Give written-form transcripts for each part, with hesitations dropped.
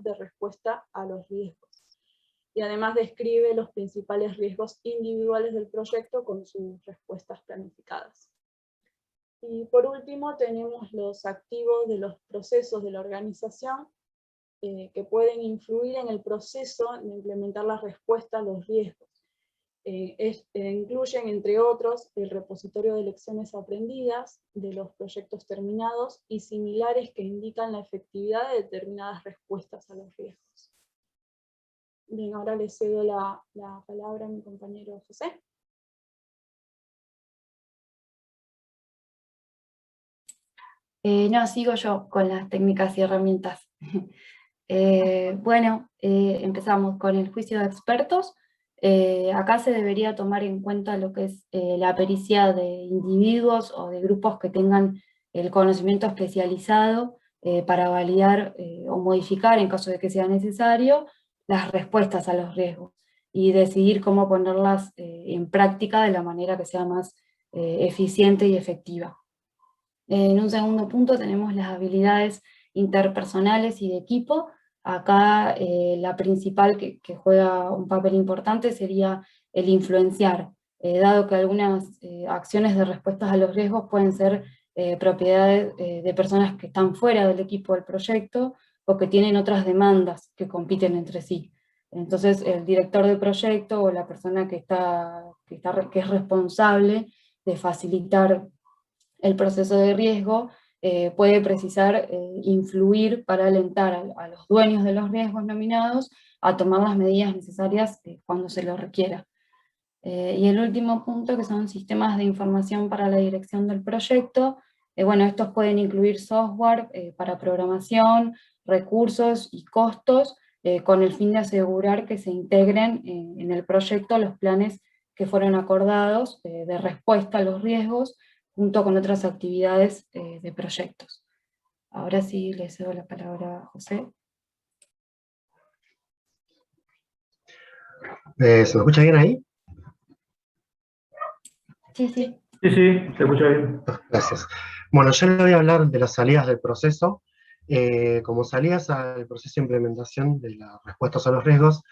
de respuesta a los riesgos. Y además describe los principales riesgos individuales del proyecto con sus respuestas planificadas. Y por último tenemos los activos de los procesos de la organización que pueden influir en el proceso de implementar la respuesta a los riesgos. Incluyen, entre otros, el repositorio de lecciones aprendidas de los proyectos terminados y similares que indican la efectividad de determinadas respuestas a los riesgos. Bien, ahora le cedo la palabra a mi compañero José. No, sigo yo con las técnicas y herramientas. Empezamos con el juicio de expertos. Acá se debería tomar en cuenta lo que es la pericia de individuos o de grupos que tengan el conocimiento especializado para validar o modificar, en caso de que sea necesario, las respuestas a los riesgos y decidir cómo ponerlas en práctica de la manera que sea más eficiente y efectiva. En un segundo punto tenemos las habilidades interpersonales y de equipo. Acá la principal que juega un papel importante sería el influenciar, dado que algunas acciones de respuestas a los riesgos pueden ser propiedades de personas que están fuera del equipo del proyecto o que tienen otras demandas que compiten entre sí. Entonces el director del proyecto o la persona que es responsable de facilitar el proceso de riesgo puede precisar influir para alentar a los dueños de los riesgos nominados a tomar las medidas necesarias cuando se lo requiera. Y el último punto, que son sistemas de información para la dirección del proyecto. Estos pueden incluir software para programación, recursos y costos, con el fin de asegurar que se integren en el proyecto los planes que fueron acordados de respuesta a los riesgos, junto con otras actividades de proyectos. Ahora sí le cedo la palabra a José. ¿Se me escucha bien ahí? Sí. Sí, se escucha bien. Gracias. Bueno, yo le voy a hablar de las salidas del proceso. Como salidas al proceso de implementación de las respuestas a los riesgos,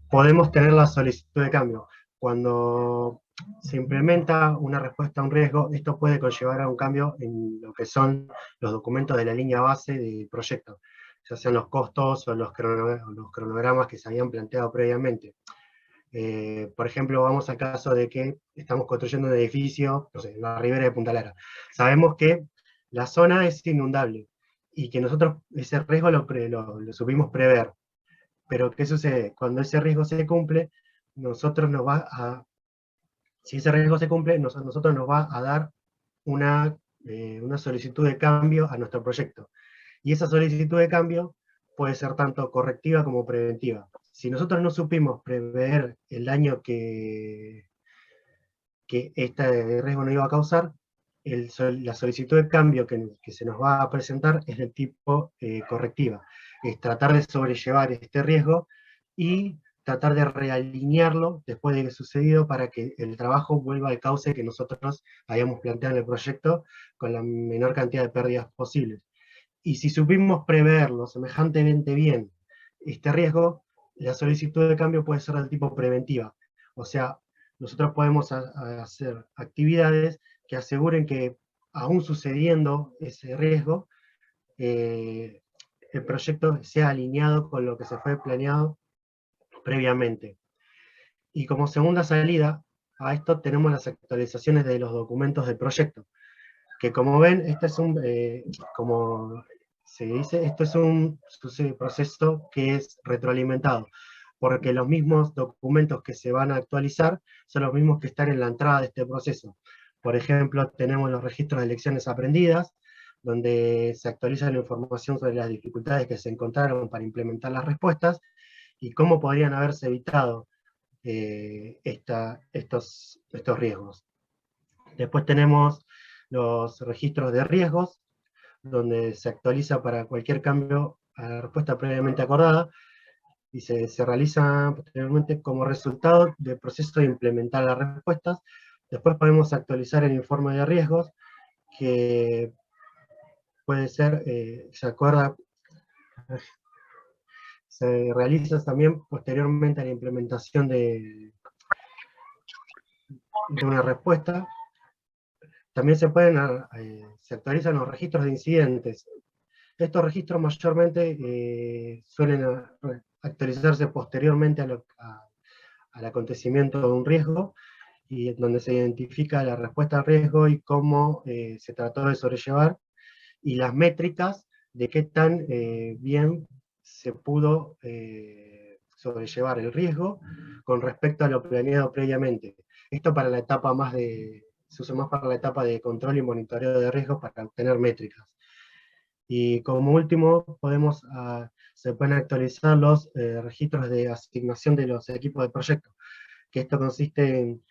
podemos tener la solicitud de cambio. Cuando se implementa una respuesta a un riesgo, esto puede conllevar a un cambio en lo que son los documentos de la línea base del proyecto, ya sean los costos o los cronogramas que se habían planteado previamente. Por ejemplo, vamos al caso de que estamos construyendo un edificio, no sé, en la ribera de Punta Lara. Sabemos que la zona es inundable y que nosotros ese riesgo lo supimos prever. Pero ¿qué sucede? Cuando ese riesgo se cumple, si ese riesgo se cumple, nosotros nos va a dar una solicitud de cambio a nuestro proyecto. Y esa solicitud de cambio puede ser tanto correctiva como preventiva. Si nosotros no supimos prever el daño que este riesgo nos iba a causar, la solicitud de cambio que se nos va a presentar es del tipo correctiva. Es tratar de sobrellevar este riesgo y tratar de realinearlo después de que sucedido para que el trabajo vuelva al cauce que nosotros habíamos planteado en el proyecto con la menor cantidad de pérdidas posibles. Y si supimos preverlo semejantemente bien este riesgo, la solicitud de cambio puede ser del tipo preventiva. O sea, nosotros podemos hacer actividades que aseguren que, aún sucediendo ese riesgo, el proyecto sea alineado con lo que se fue planeado previamente. Y como segunda salida a esto tenemos las actualizaciones de los documentos del proyecto, que como ven, este es como se dice, esto es un proceso que es retroalimentado, porque los mismos documentos que se van a actualizar son los mismos que están en la entrada de este proceso. Por ejemplo, tenemos los registros de lecciones aprendidas, donde se actualiza la información sobre las dificultades que se encontraron para implementar las respuestas, y cómo podrían haberse evitado estos riesgos. Después tenemos los registros de riesgos, donde se actualiza para cualquier cambio a la respuesta previamente acordada, y se realiza posteriormente como resultado del proceso de implementar las respuestas. Después podemos actualizar el informe de riesgos, que puede ser, se acuerda, se realiza también posteriormente a la implementación de una respuesta. También se actualizan los registros de incidentes. Estos registros mayormente suelen actualizarse posteriormente al acontecimiento de un riesgo, y donde se identifica la respuesta al riesgo y cómo se trató de sobrellevar, y las métricas de qué tan bien se pudo sobrellevar el riesgo con respecto a lo planeado previamente. Esto para la etapa se usa más para la etapa de control y monitoreo de riesgos, para obtener métricas. Y como último, se pueden actualizar los registros de asignación de los equipos de proyecto, que esto consiste en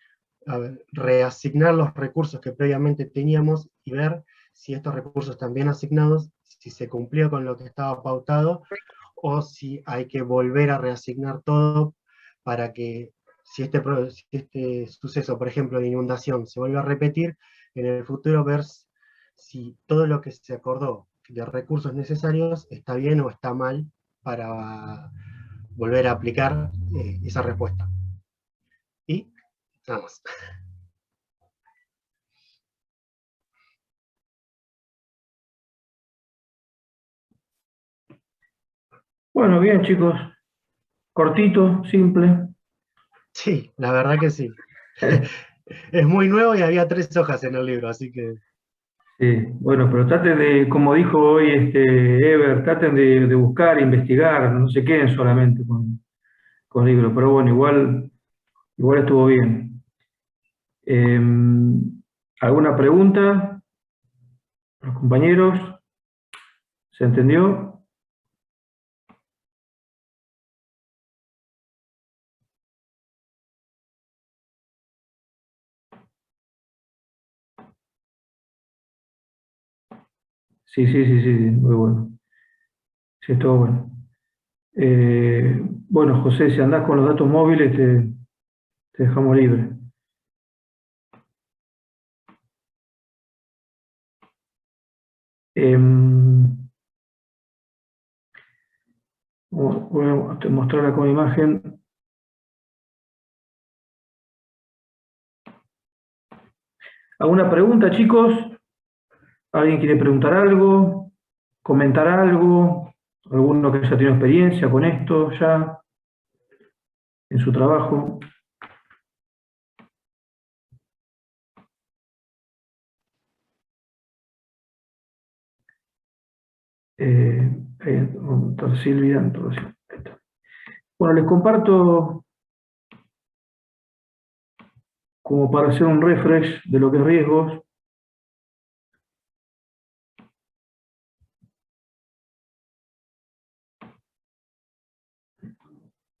reasignar los recursos que previamente teníamos y ver si estos recursos están bien asignados, si se cumplió con lo que estaba pautado, o si hay que volver a reasignar todo para que, si este suceso, por ejemplo, de inundación, se vuelve a repetir, en el futuro ver si todo lo que se acordó de recursos necesarios está bien o está mal, para volver a aplicar esa respuesta. Y nada más. Bueno, bien, chicos. Cortito, simple. Sí, la verdad que sí. Es muy nuevo y había 3 hojas en el libro, así que... Sí, bueno, pero traten de, como dijo hoy Ever, traten de buscar, investigar, no se queden solamente con libros, pero bueno, igual estuvo bien. ¿Alguna pregunta? ¿Los compañeros? ¿Se entendió? Sí, muy bueno. Sí, estuvo bueno. Bueno, José, si andás con los datos móviles, te dejamos libre. Voy a mostrar acá una imagen. ¿Alguna pregunta, chicos? ¿Alguien quiere preguntar algo? ¿Comentar algo? ¿Alguno que haya tenido experiencia con esto ya en su trabajo? Silvia, entonces, ahí está. Bueno, les comparto, como para hacer un refresh de lo que es riesgos.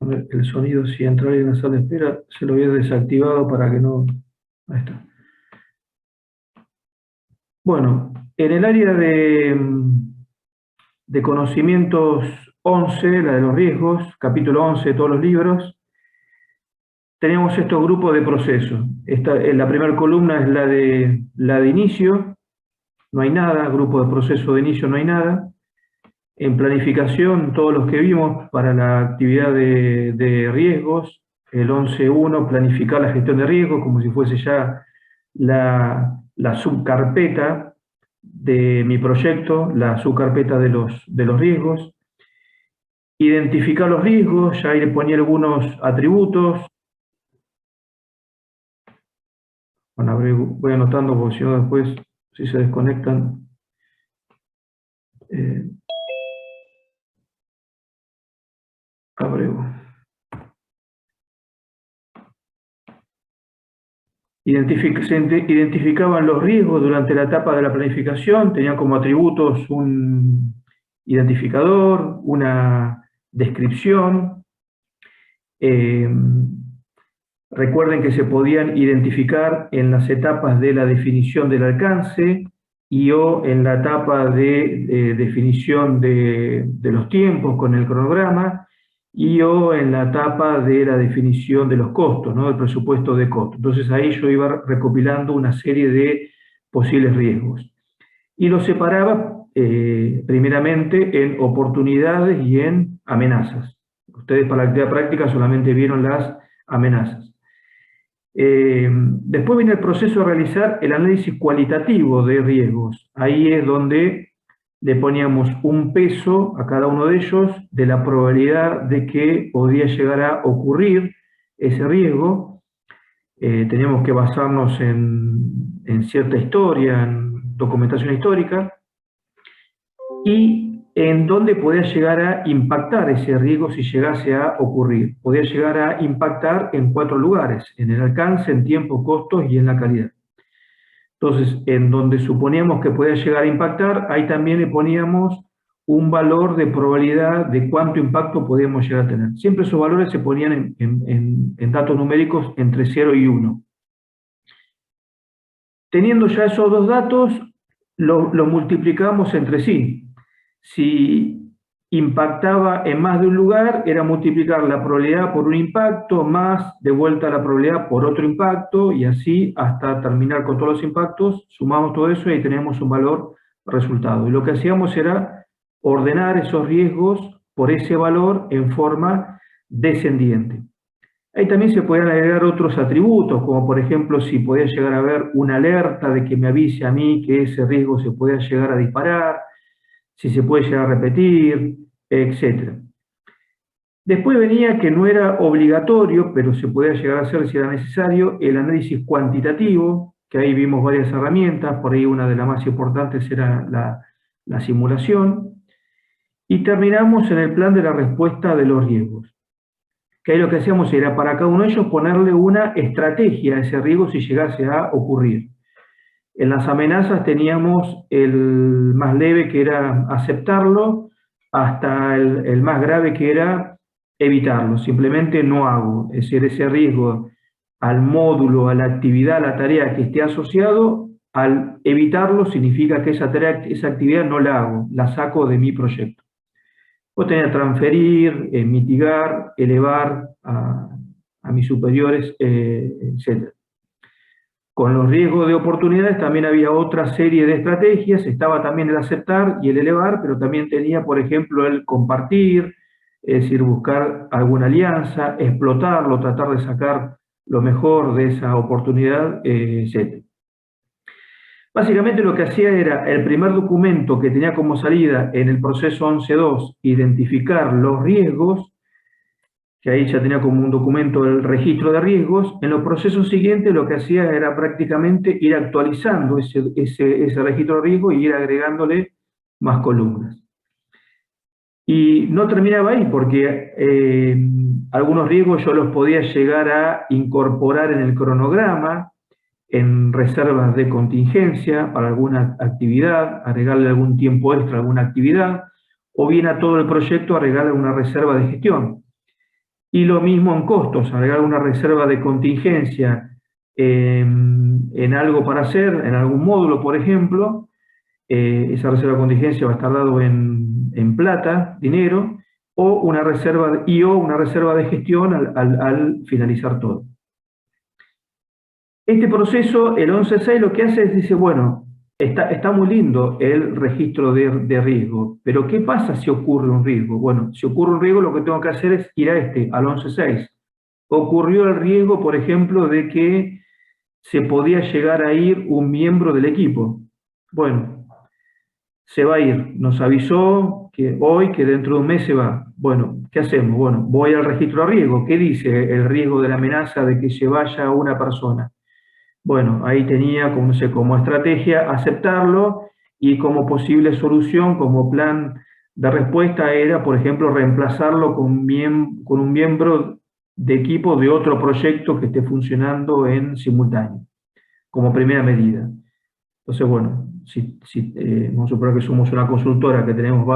El sonido, si entra en la sala de espera, se lo había desactivado para que no... Ahí está. Bueno, en el área de conocimientos 11, la de los riesgos, capítulo 11 de todos los libros, tenemos estos grupos de procesos. La primera columna es la de inicio, no hay nada, grupo de proceso de inicio no hay nada. En planificación, todos los que vimos para la actividad de riesgos, el 11.1, planificar la gestión de riesgos, como si fuese ya la subcarpeta de mi proyecto, la subcarpeta de los riesgos. Identificar los riesgos, ya ahí le ponía algunos atributos. Bueno, voy anotando porque si no después, si se desconectan... Abrego. Se identificaban los riesgos durante la etapa de la planificación, tenían como atributos un identificador, una descripción. Recuerden que se podían identificar en las etapas de la definición del alcance y o en la etapa de definición de los tiempos con el cronograma, y o en la etapa de la definición de los costos, ¿no? Del presupuesto de costos. Entonces ahí yo iba recopilando una serie de posibles riesgos. Y los separaba primeramente en oportunidades y en amenazas. Ustedes para la actividad práctica solamente vieron las amenazas. Después viene el proceso de realizar el análisis cualitativo de riesgos. Ahí es donde le poníamos un peso a cada uno de ellos de la probabilidad de que podría llegar a ocurrir ese riesgo. Teníamos que basarnos en cierta historia, en documentación histórica, y en dónde podía llegar a impactar ese riesgo si llegase a ocurrir. Podía llegar a impactar en 4 lugares: en el alcance, en tiempo, costos y en la calidad. Entonces, en donde suponíamos que podía llegar a impactar, ahí también le poníamos un valor de probabilidad de cuánto impacto podíamos llegar a tener. Siempre esos valores se ponían en datos numéricos entre 0 y 1. Teniendo ya esos dos datos, lo multiplicamos entre sí. Si impactaba en más de un lugar, era multiplicar la probabilidad por un impacto, más de vuelta la probabilidad por otro impacto, y así hasta terminar con todos los impactos, sumamos todo eso y ahí tenemos un valor resultado. Y lo que hacíamos era ordenar esos riesgos por ese valor en forma descendiente. Ahí también se podían agregar otros atributos, como por ejemplo si podía llegar a haber una alerta de que me avise a mí que ese riesgo se podía llegar a disparar, si se puede llegar a repetir, etc. Después venía, que no era obligatorio, pero se podía llegar a hacer si era necesario, el análisis cuantitativo, que ahí vimos varias herramientas, por ahí una de las más importantes era la simulación, y terminamos en el plan de la respuesta de los riesgos, que ahí lo que hacíamos era para cada uno de ellos ponerle una estrategia a ese riesgo si llegase a ocurrir. En las amenazas teníamos el más leve, que era aceptarlo, hasta el más grave, que era evitarlo. Simplemente no hago. Es decir, ese riesgo al módulo, a la actividad, a la tarea que esté asociado, al evitarlo significa que esa tarea, esa actividad no la hago, la saco de mi proyecto. Pues tenía transferir, mitigar, elevar a mis superiores, etc. Con los riesgos de oportunidades también había otra serie de estrategias. Estaba también el aceptar y el elevar, pero también tenía, por ejemplo, el compartir, es decir, buscar alguna alianza, explotarlo, tratar de sacar lo mejor de esa oportunidad, etc. Básicamente lo que hacía era, el primer documento que tenía como salida en el proceso 11.2, identificar los riesgos, que ahí ya tenía como un documento el registro de riesgos. En los procesos siguientes lo que hacía era prácticamente ir actualizando ese registro de riesgo y ir agregándole más columnas. Y no terminaba ahí, porque algunos riesgos yo los podía llegar a incorporar en el cronograma, en reservas de contingencia para alguna actividad, agregarle algún tiempo extra a alguna actividad, o bien a todo el proyecto agregarle una reserva de gestión. Y lo mismo en costos, agregar una reserva de contingencia en algo para hacer, en algún módulo, por ejemplo. Esa reserva de contingencia va a estar dado en plata, dinero, o una reserva de gestión al finalizar todo. Este proceso, el 11.6, lo que hace es, dice, bueno, está muy lindo el registro de riesgo, pero ¿qué pasa si ocurre un riesgo? Bueno, si ocurre un riesgo, lo que tengo que hacer es ir al 11.6. Ocurrió el riesgo, por ejemplo, de que se podía llegar a ir un miembro del equipo. Bueno, se va a ir. Nos avisó que hoy, que dentro de un mes se va. Bueno, ¿qué hacemos? Bueno, voy al registro de riesgo. ¿Qué dice el riesgo de la amenaza de que se vaya una persona? Bueno, ahí tenía como estrategia aceptarlo, y como posible solución, como plan de respuesta, era, por ejemplo, reemplazarlo con un miembro de equipo de otro proyecto que esté funcionando en simultáneo, como primera medida. Entonces, bueno, vamos a suponer que somos una consultora que tenemos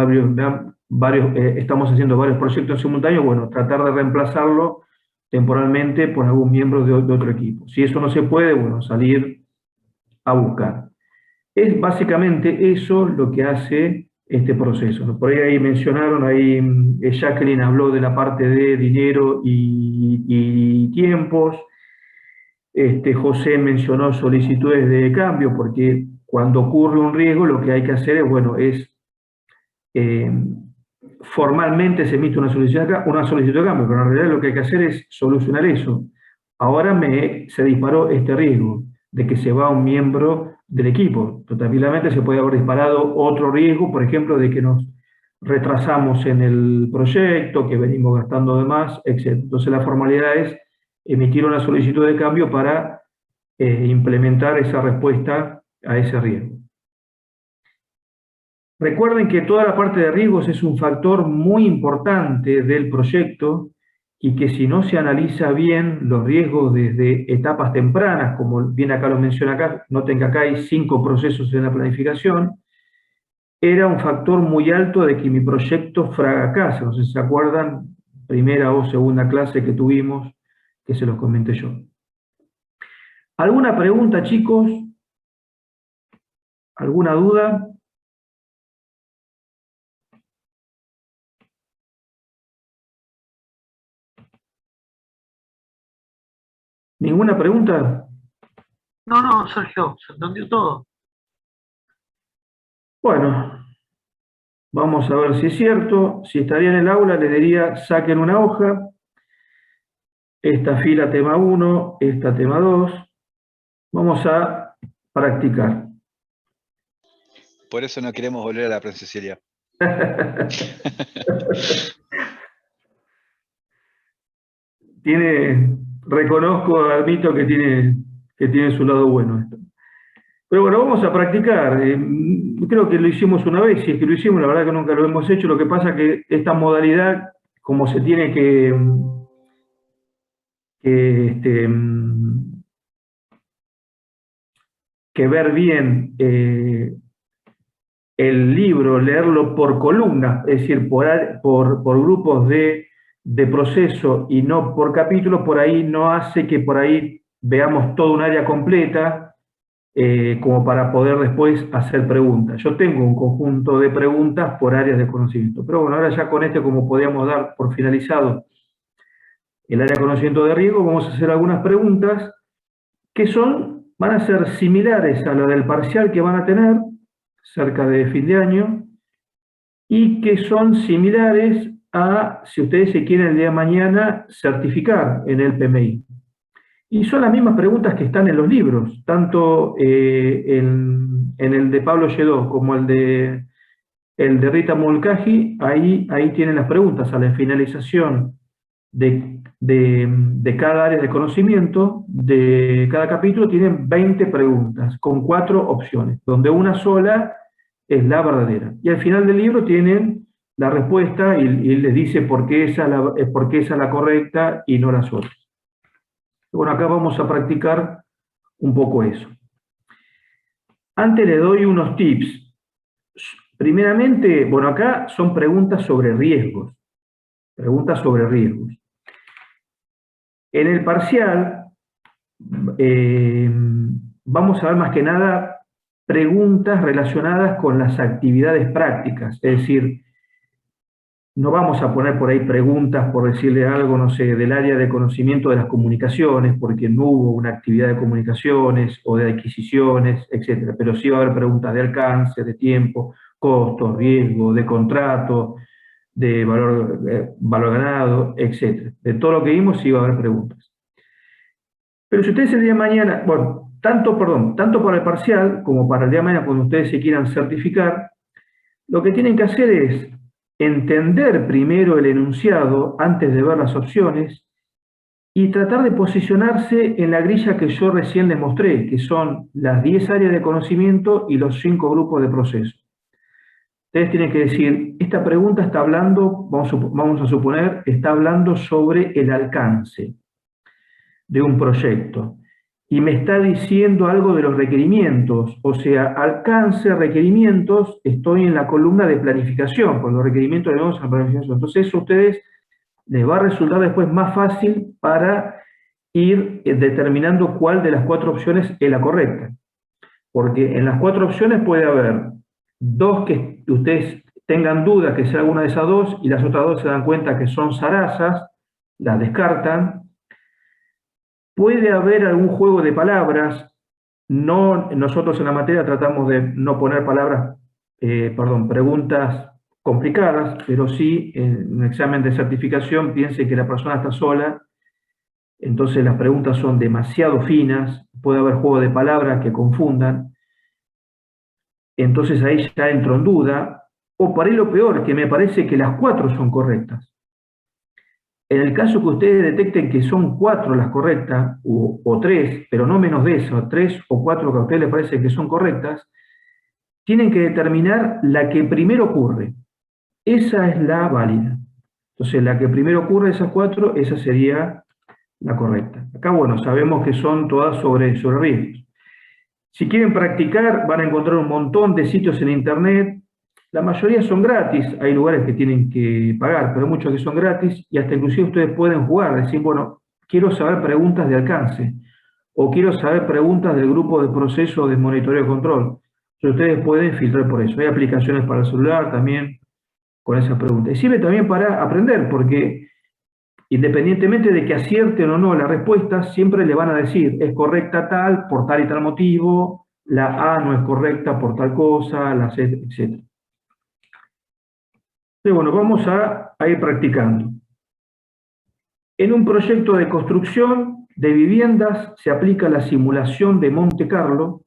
estamos haciendo varios proyectos en simultáneo, bueno, tratar de reemplazarlo temporalmente por algún miembro de otro equipo. Si eso no se puede, bueno, salir a buscar. Es básicamente eso lo que hace este proceso. Por ahí mencionaron, Jacqueline habló de la parte de dinero y tiempos. José mencionó solicitudes de cambio, porque cuando ocurre un riesgo lo que hay que hacer es, bueno, formalmente se emite una solicitud de cambio, pero en realidad lo que hay que hacer es solucionar eso. Ahora se disparó este riesgo de que se va un miembro del equipo. Tranquilamente se puede haber disparado otro riesgo, por ejemplo, de que nos retrasamos en el proyecto, que venimos gastando de más, etc. Entonces la formalidad es emitir una solicitud de cambio para implementar esa respuesta a ese riesgo. Recuerden que toda la parte de riesgos es un factor muy importante del proyecto y que si no se analiza bien los riesgos desde etapas tempranas, como bien acá lo menciona acá, noten que acá hay 5 procesos en la planificación, era un factor muy alto de que mi proyecto fracase. No sé si se acuerdan, primera o segunda clase que tuvimos, que se los comenté yo. ¿Alguna pregunta, chicos? ¿Alguna duda? ¿Ninguna pregunta? No, Sergio, se entendió todo. Bueno, vamos a ver si es cierto. Si estaría en el aula, les diría, saquen una hoja. Esta fila tema 1, esta tema 2. Vamos a practicar. Por eso no queremos volver a la presencialidad. Reconozco, admito que tiene su lado bueno esto. Pero bueno, vamos a practicar. Creo que lo hicimos una vez, si es que lo hicimos, la verdad que nunca lo hemos hecho. Lo que pasa es que esta modalidad, como se tiene que ver bien el libro, leerlo por columnas, es decir, por grupos de proceso y no por capítulo, por ahí no hace que por ahí veamos todo un área completa como para poder después hacer preguntas. Yo tengo un conjunto de preguntas por áreas de conocimiento, pero bueno, ahora ya con este, como podíamos dar por finalizado el área de conocimiento de riesgo, vamos a hacer algunas preguntas que van a ser similares a la del parcial que van a tener cerca de fin de año y que son similares a si ustedes se quieren el día de mañana certificar en el PMI. Y son las mismas preguntas que están en los libros, tanto en el de Pablo Lledó como el de Rita Mulcahy. Ahí tienen las preguntas a la finalización de cada área de conocimiento, de cada capítulo, tienen 20 preguntas, con 4 opciones, donde una sola es la verdadera. Y al final del libro tienen la respuesta y les dice por qué esa es la correcta y no las otras. Bueno, acá vamos a practicar un poco eso. Antes les doy unos tips. Primeramente, bueno, acá son preguntas sobre riesgos. Preguntas sobre riesgos. En el parcial, vamos a ver más que nada preguntas relacionadas con las actividades prácticas. Es decir, no vamos a poner por ahí preguntas, por decirle algo, no sé, del área de conocimiento de las comunicaciones, porque no hubo una actividad de comunicaciones o de adquisiciones, etc. Pero sí va a haber preguntas de alcance, de tiempo, costos, riesgo, de contrato, de valor ganado, etc. De todo lo que vimos sí va a haber preguntas. Pero si ustedes el día de mañana, bueno, tanto para el parcial como para el día de mañana cuando ustedes se quieran certificar, lo que tienen que hacer es entender primero el enunciado antes de ver las opciones y tratar de posicionarse en la grilla que yo recién les mostré, que son las 10 áreas de conocimiento y los 5 grupos de proceso. Ustedes tienen que decir, esta pregunta está hablando, vamos a suponer, está hablando sobre el alcance de un proyecto y me está diciendo algo de los requerimientos, o sea, alcance, requerimientos, estoy en la columna de planificación, con los requerimientos de la planificación. Entonces eso a ustedes les va a resultar después más fácil para ir determinando cuál de las 4 opciones es la correcta. Porque en las 4 opciones puede haber 2 que ustedes tengan dudas que sea alguna de esas 2 y las otras 2 se dan cuenta que son zarazas, las descartan. Puede haber algún juego de palabras. Nosotros en la materia tratamos de no poner preguntas complicadas, pero sí en un examen de certificación piense que la persona está sola, entonces las preguntas son demasiado finas, puede haber juego de palabras que confundan, entonces ahí ya entro en duda, o por ahí lo peor, que me parece que las 4 son correctas. En el caso que ustedes detecten que son 4 las correctas, o 3, pero no menos de eso, 3 o 4 que a ustedes les parece que son correctas, tienen que determinar la que primero ocurre. Esa es la válida. Entonces, la que primero ocurre, esas 4, esa sería la correcta. Acá, bueno, sabemos que son todas sobre riesgos. Si quieren practicar, van a encontrar un montón de sitios en internet. La mayoría son gratis, hay lugares que tienen que pagar, pero muchos que son gratis, y hasta inclusive ustedes pueden jugar, decir, bueno, quiero saber preguntas de alcance, o quiero saber preguntas del grupo de proceso de monitoreo y control. Entonces ustedes pueden filtrar por eso. Hay aplicaciones para el celular también con esas preguntas. Y sirve también para aprender, porque independientemente de que acierten o no la respuesta, siempre le van a decir, es correcta tal, por tal y tal motivo, la A no es correcta por tal cosa, la C, etc. Entonces, bueno, vamos a ir practicando. En un proyecto de construcción de viviendas se aplica la simulación de Monte Carlo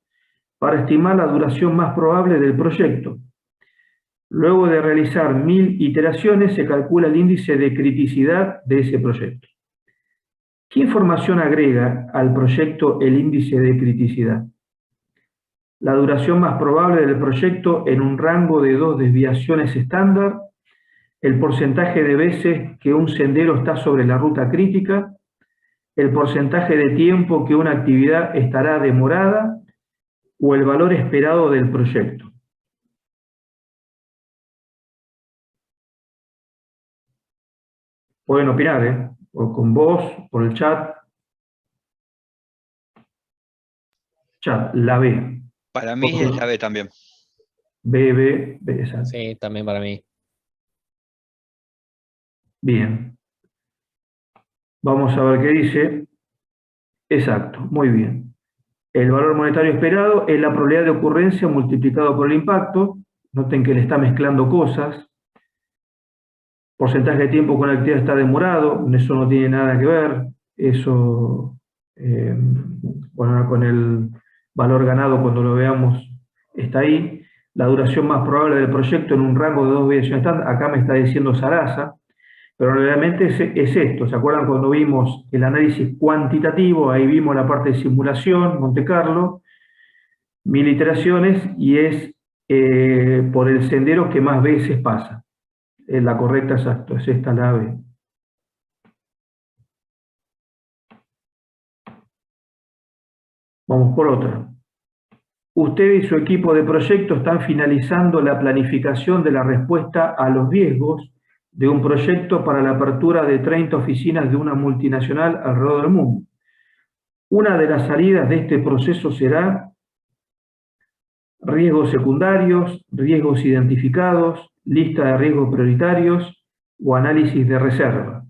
para estimar la duración más probable del proyecto. Luego de realizar 1000 iteraciones se calcula el índice de criticidad de ese proyecto. ¿Qué información agrega al proyecto el índice de criticidad? La duración más probable del proyecto en un rango de 2 desviaciones estándar, el porcentaje de veces que un sendero está sobre la ruta crítica, el porcentaje de tiempo que una actividad estará demorada o el valor esperado del proyecto. Pueden opinar, o con voz, por el chat. Chat, la B. Para mí es la B también. B, exacto. Sí, también para mí. Bien. Vamos a ver qué dice. Exacto, muy bien. El valor monetario esperado es la probabilidad de ocurrencia multiplicado por el impacto. Noten que le está mezclando cosas. Porcentaje de tiempo con la actividad está demorado, eso no tiene nada que ver. Eso, bueno, con el valor ganado cuando lo veamos está ahí. La duración más probable del proyecto en un rango de 2 desviaciones estándar, acá me está diciendo Sarasa, pero realmente es esto. ¿Se acuerdan cuando vimos el análisis cuantitativo? Ahí vimos la parte de simulación, Monte Carlo, 1000 iteraciones, y es por el sendero que más veces pasa. Es la correcta, exacto, es esta la B. Vamos por otra. Usted y su equipo de proyecto están finalizando la planificación de la respuesta a los riesgos de un proyecto para la apertura de 30 oficinas de una multinacional alrededor del mundo. Una de las salidas de este proceso será riesgos secundarios, riesgos identificados, lista de riesgos prioritarios o análisis de reserva.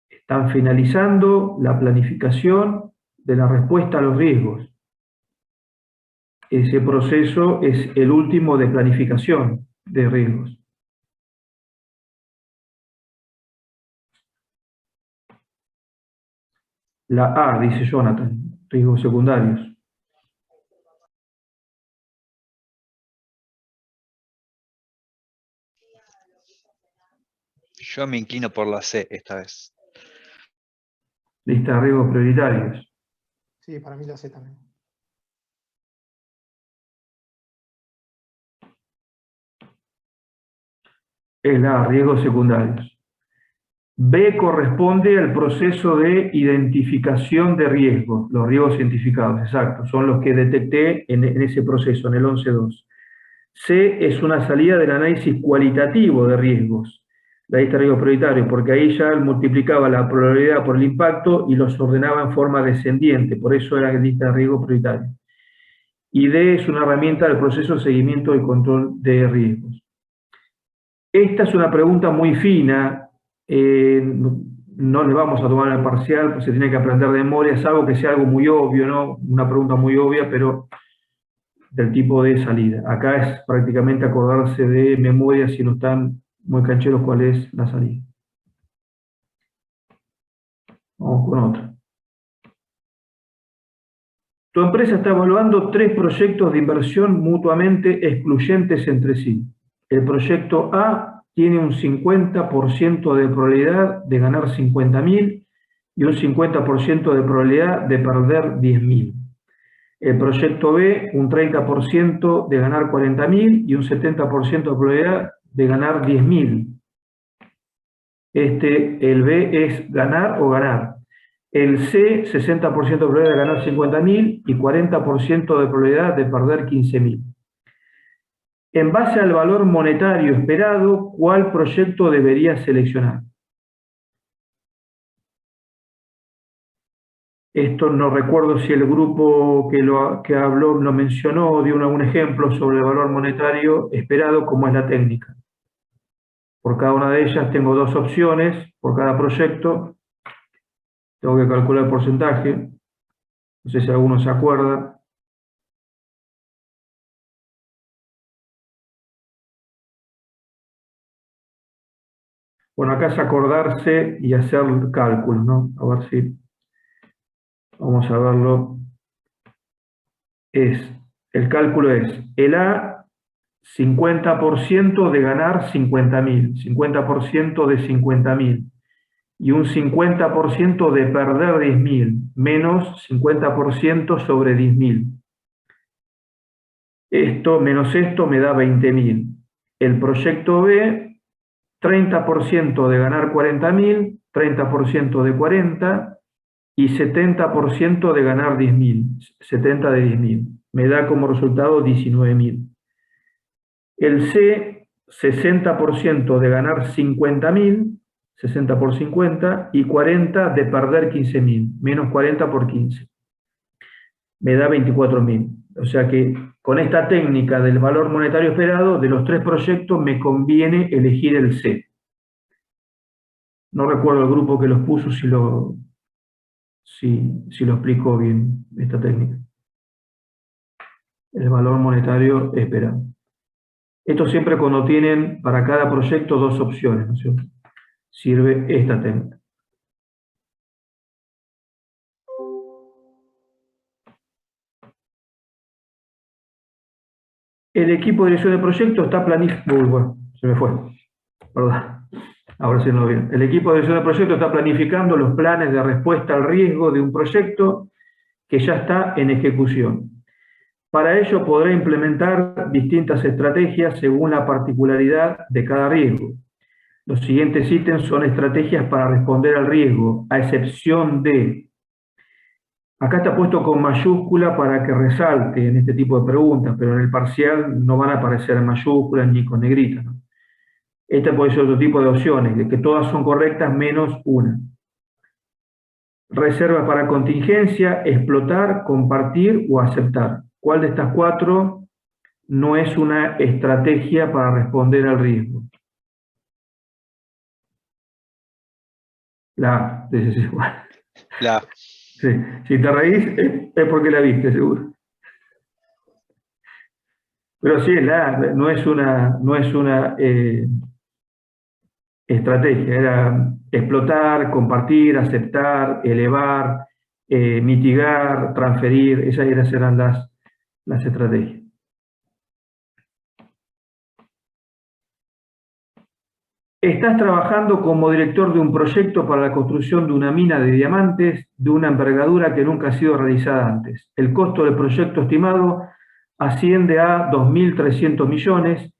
Están finalizando la planificación de la respuesta a los riesgos. Ese proceso es el último de planificación de riesgos. La A, dice Jonathan, riesgos secundarios. Yo me inclino por la C esta vez. Lista de riesgos prioritarios. Sí, para mí la C también. Es la A, riesgos secundarios. B corresponde al proceso de identificación de riesgos, los riesgos identificados, exacto, son los que detecté en ese proceso, en el 11.2. C es una salida del análisis cualitativo de riesgos, la lista de riesgos prioritarios, porque ahí ya multiplicaba la probabilidad por el impacto y los ordenaba en forma descendiente, por eso era la lista de riesgos prioritarios. Y D es una herramienta del proceso de seguimiento y control de riesgos. Esta es una pregunta muy fina, no le vamos a tomar el parcial, pues se tiene que aprender de memoria, es algo que sea algo muy obvio, ¿no? Una pregunta muy obvia, pero del tipo de salida. Acá es prácticamente acordarse de memoria, si no están muy cancheros, cuál es la salida. Vamos con otra. Tu empresa está evaluando 3 proyectos de inversión mutuamente excluyentes entre sí. El proyecto A tiene un 50% de probabilidad de ganar 50.000 y un 50% de probabilidad de perder 10.000. El proyecto B, un 30% de ganar 40.000 y un 70% de probabilidad de ganar 10.000. El B es ganar o ganar. El C, 60% de probabilidad de ganar 50.000 y 40% de probabilidad de perder 15.000. En base al valor monetario esperado, ¿cuál proyecto debería seleccionar? Esto no recuerdo si el grupo que habló lo mencionó o dio algún ejemplo sobre el valor monetario esperado, como es la técnica. Por cada una de ellas tengo 2 opciones, por cada proyecto. Tengo que calcular el porcentaje. No sé si alguno se acuerda. Bueno, acá es acordarse y hacer cálculos, ¿no? A ver si vamos a verlo. El cálculo es el A, 50% de ganar 50.000, 50% de 50.000, y un 50% de perder 10.000, menos 50% sobre 10.000. Esto menos esto me da 20.000. El proyecto B, 30% de ganar 40.000, 30% de 40 y 70% de ganar 10.000, 70 de 10.000. Me da como resultado 19.000. El C, 60% de ganar 50.000, 60 por 50, y 40 de perder 15.000, menos 40 por 15. Me da 24.000. O sea que con esta técnica del valor monetario esperado, de los 3 proyectos me conviene elegir el C. No recuerdo el grupo que los puso si lo explicó bien esta técnica. El valor monetario esperado. Esto siempre cuando tienen para cada proyecto 2 opciones, ¿no es cierto? Sirve esta técnica. El equipo de dirección de proyecto está planificando. Bueno, se me fue. Perdón. Ahora sí no lo veo. El equipo de dirección de proyecto está planificando los planes de respuesta al riesgo de un proyecto que ya está en ejecución. Para ello podrá implementar distintas estrategias según la particularidad de cada riesgo. Los siguientes ítems son estrategias para responder al riesgo, a excepción de... Acá está puesto con mayúscula para que resalte en este tipo de preguntas, pero en el parcial no van a aparecer en mayúsculas ni con negrita, ¿no? Este puede ser otro tipo de opciones, de que todas son correctas menos una. Reservas para contingencia, explotar, compartir o aceptar. ¿Cuál de estas 4 no es una estrategia para responder al riesgo? La A, dice sí. La A. Sí. Si te reís es porque la viste, seguro. Pero sí, la A no es una estrategia, era explotar, compartir, aceptar, elevar, mitigar, transferir, esas eran las estrategias. Estás trabajando como director de un proyecto para la construcción de una mina de diamantes de una envergadura que nunca ha sido realizada antes. El costo del proyecto estimado asciende a 2.300 millones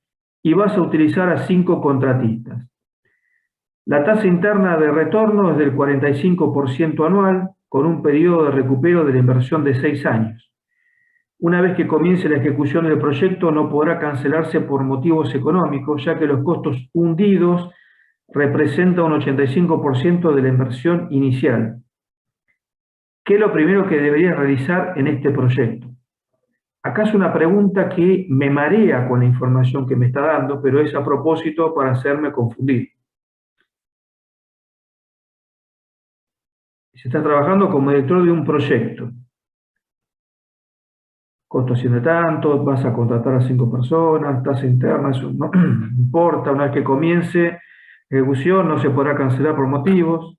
y vas a utilizar a 5 contratistas. La tasa interna de retorno es del 45% anual, con un periodo de recupero de la inversión de 6 años. Una vez que comience la ejecución del proyecto, no podrá cancelarse por motivos económicos, ya que los costos hundidos representan un 85% de la inversión inicial. ¿Qué es lo primero que deberías realizar en este proyecto? Acá es una pregunta que me marea con la información que me está dando, pero es a propósito para hacerme confundir. Se está trabajando como director de un proyecto. costo asciende tanto, vas a contratar a 5 personas, tasa interna, eso no importa, una vez que comience ejecución no se podrá cancelar por motivos.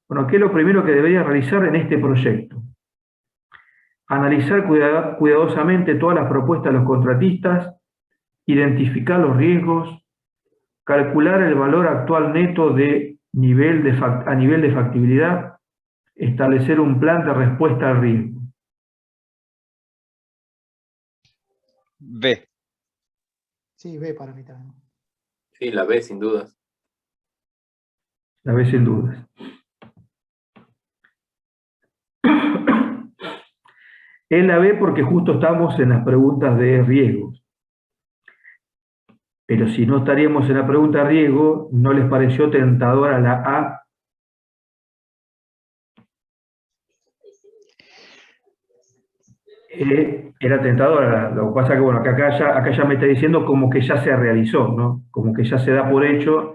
Bueno, ¿qué es lo primero que debería realizar en este proyecto? Analizar cuidadosamente todas las propuestas de los contratistas, identificar los riesgos, calcular el valor actual neto a nivel de factibilidad, establecer un plan de respuesta al riesgo. B. Sí, B para mí también. Sí, la B, sin dudas. La B sin dudas. Es la B porque justo estamos en las preguntas de riesgos. Pero si no estaríamos en la pregunta de riesgo, ¿no les pareció tentadora la A? Era tentadora, lo que pasa que, bueno, que acá ya me está diciendo como que ya se realizó, ¿no? Como que ya se da por hecho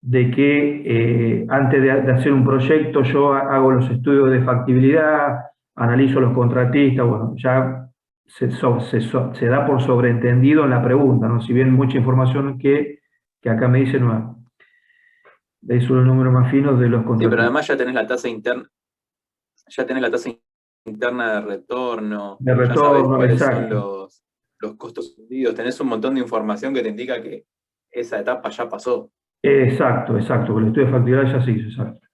de que antes de hacer un proyecto yo hago los estudios de factibilidad, analizo los contratistas, bueno, ya se da por sobreentendido en la pregunta, ¿no? Si bien mucha información que acá me dice no es un número más fino de los Sí, contratistas. pero además ya tenés la tasa interna, de retorno, De ya sabés retorno, cuáles son exacto. los costos hundidos, tenés un montón de información que te indica que esa etapa ya pasó. Exacto, exacto, con el estudio de factibilidad ya se hizo, exacto.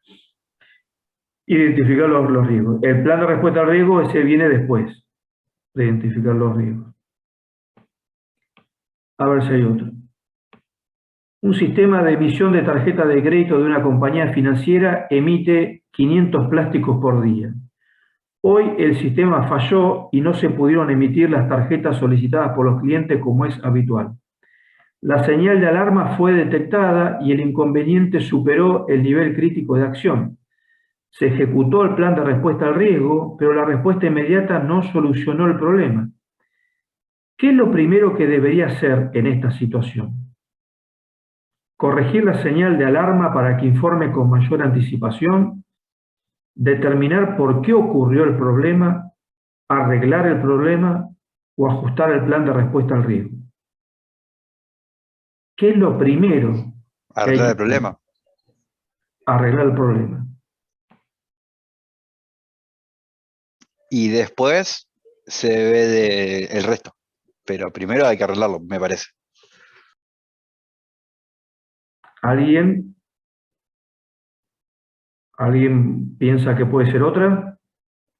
Identificar los riesgos. El plan de respuesta al riesgo ese viene después de identificar los riesgos. A ver si hay otro. Un sistema de emisión de tarjeta de crédito de una compañía financiera emite 500 plásticos por día. Hoy el sistema falló y no se pudieron emitir las tarjetas solicitadas por los clientes como es habitual. La señal de alarma fue detectada y el inconveniente superó el nivel crítico de acción. Se ejecutó el plan de respuesta al riesgo, pero la respuesta inmediata no solucionó el problema. ¿Qué es lo primero que debería hacer en esta situación? Corregir la señal de alarma para que informe con mayor anticipación, determinar por qué ocurrió el problema, arreglar el problema o ajustar el plan de respuesta al riesgo. ¿Qué es lo primero que hay Arreglar que el problema. arreglar el problema? Y después se ve el resto. Pero primero hay que arreglarlo, me parece. ¿Alguien piensa que puede ser otra?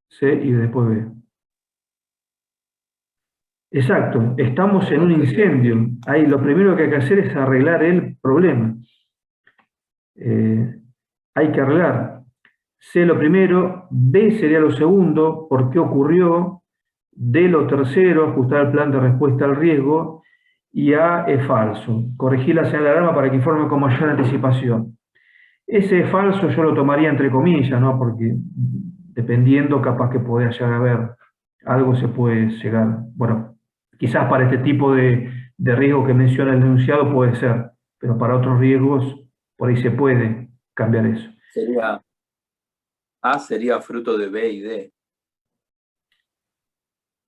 C y después B. Exacto, estamos en un incendio. Ahí lo primero que hay que hacer es arreglar el problema. Hay que arreglar. C lo primero, B sería lo segundo, por qué ocurrió, D lo tercero, ajustar el plan de respuesta al riesgo, y A es falso, corregir la señal de alarma para que informe con mayor anticipación. Ese es falso yo lo tomaría entre comillas, ¿no? Porque dependiendo capaz que podría llegar a ver, algo se puede llegar, bueno, quizás para este tipo de riesgo que menciona el denunciado puede ser, pero para otros riesgos por ahí se puede cambiar eso. A sería fruto de B y D.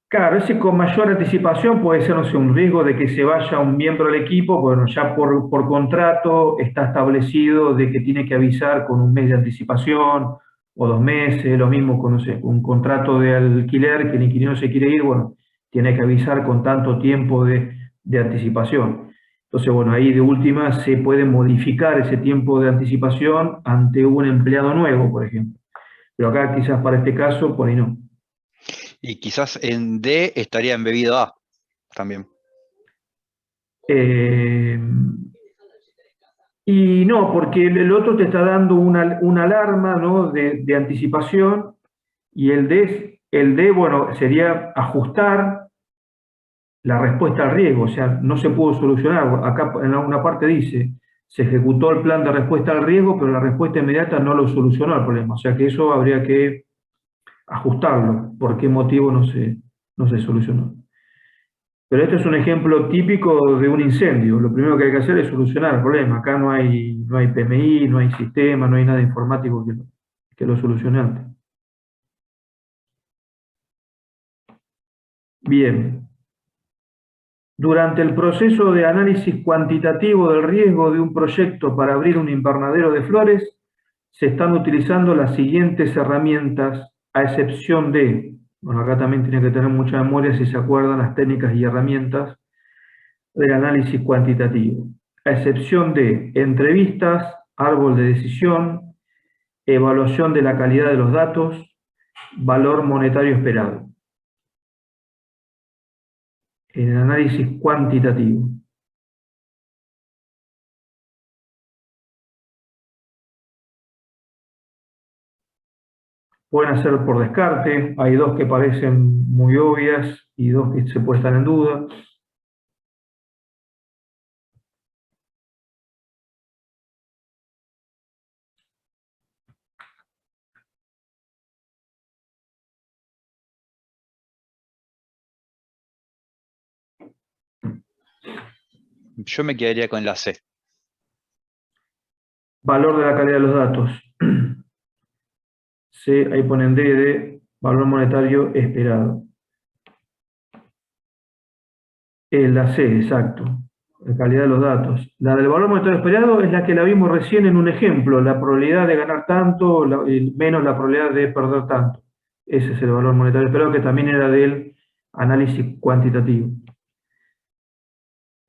Claro, ese con mayor anticipación puede ser, no sé, un riesgo de que se vaya un miembro del equipo, bueno, ya por contrato está establecido de que tiene que avisar con un mes de anticipación o 2 meses, lo mismo con, no sé, un contrato de alquiler que el inquilino se quiere ir, bueno, tiene que avisar con tanto tiempo de anticipación. Entonces, bueno, ahí de última se puede modificar ese tiempo de anticipación ante un empleado nuevo, por ejemplo. Pero acá quizás para este caso, por ahí no. Y quizás en D estaría embebido A también. Y no, porque el otro te está dando una alarma, ¿no? de anticipación, y el D, bueno, sería ajustar la respuesta al riesgo, o sea, no se pudo solucionar. Acá en una parte dice, se ejecutó el plan de respuesta al riesgo, pero la respuesta inmediata no lo solucionó el problema. O sea que eso habría que ajustarlo, por qué motivo no se solucionó. Pero este es un ejemplo típico de un incendio. Lo primero que hay que hacer es solucionar el problema. Acá no hay PMI, no hay sistema, no hay nada informático que lo solucione antes. Bien. Durante el proceso de análisis cuantitativo del riesgo de un proyecto para abrir un invernadero de flores, se están utilizando las siguientes herramientas, a excepción de, bueno, acá también tienen que tener mucha memoria si se acuerdan las técnicas y herramientas del análisis cuantitativo, a excepción de entrevistas, árbol de decisión, evaluación de la calidad de los datos, valor monetario esperado. En el análisis cuantitativo. Pueden hacer por descarte, hay dos que parecen muy obvias y dos que se puestan en duda. Yo me quedaría con la C. Valor de la calidad de los datos. C, ahí ponen D de valor monetario esperado. La C, exacto. La calidad de los datos. La del valor monetario esperado es la que la vimos recién en un ejemplo. La probabilidad de ganar tanto menos la probabilidad de perder tanto. Ese es el valor monetario esperado, que también era del análisis cuantitativo.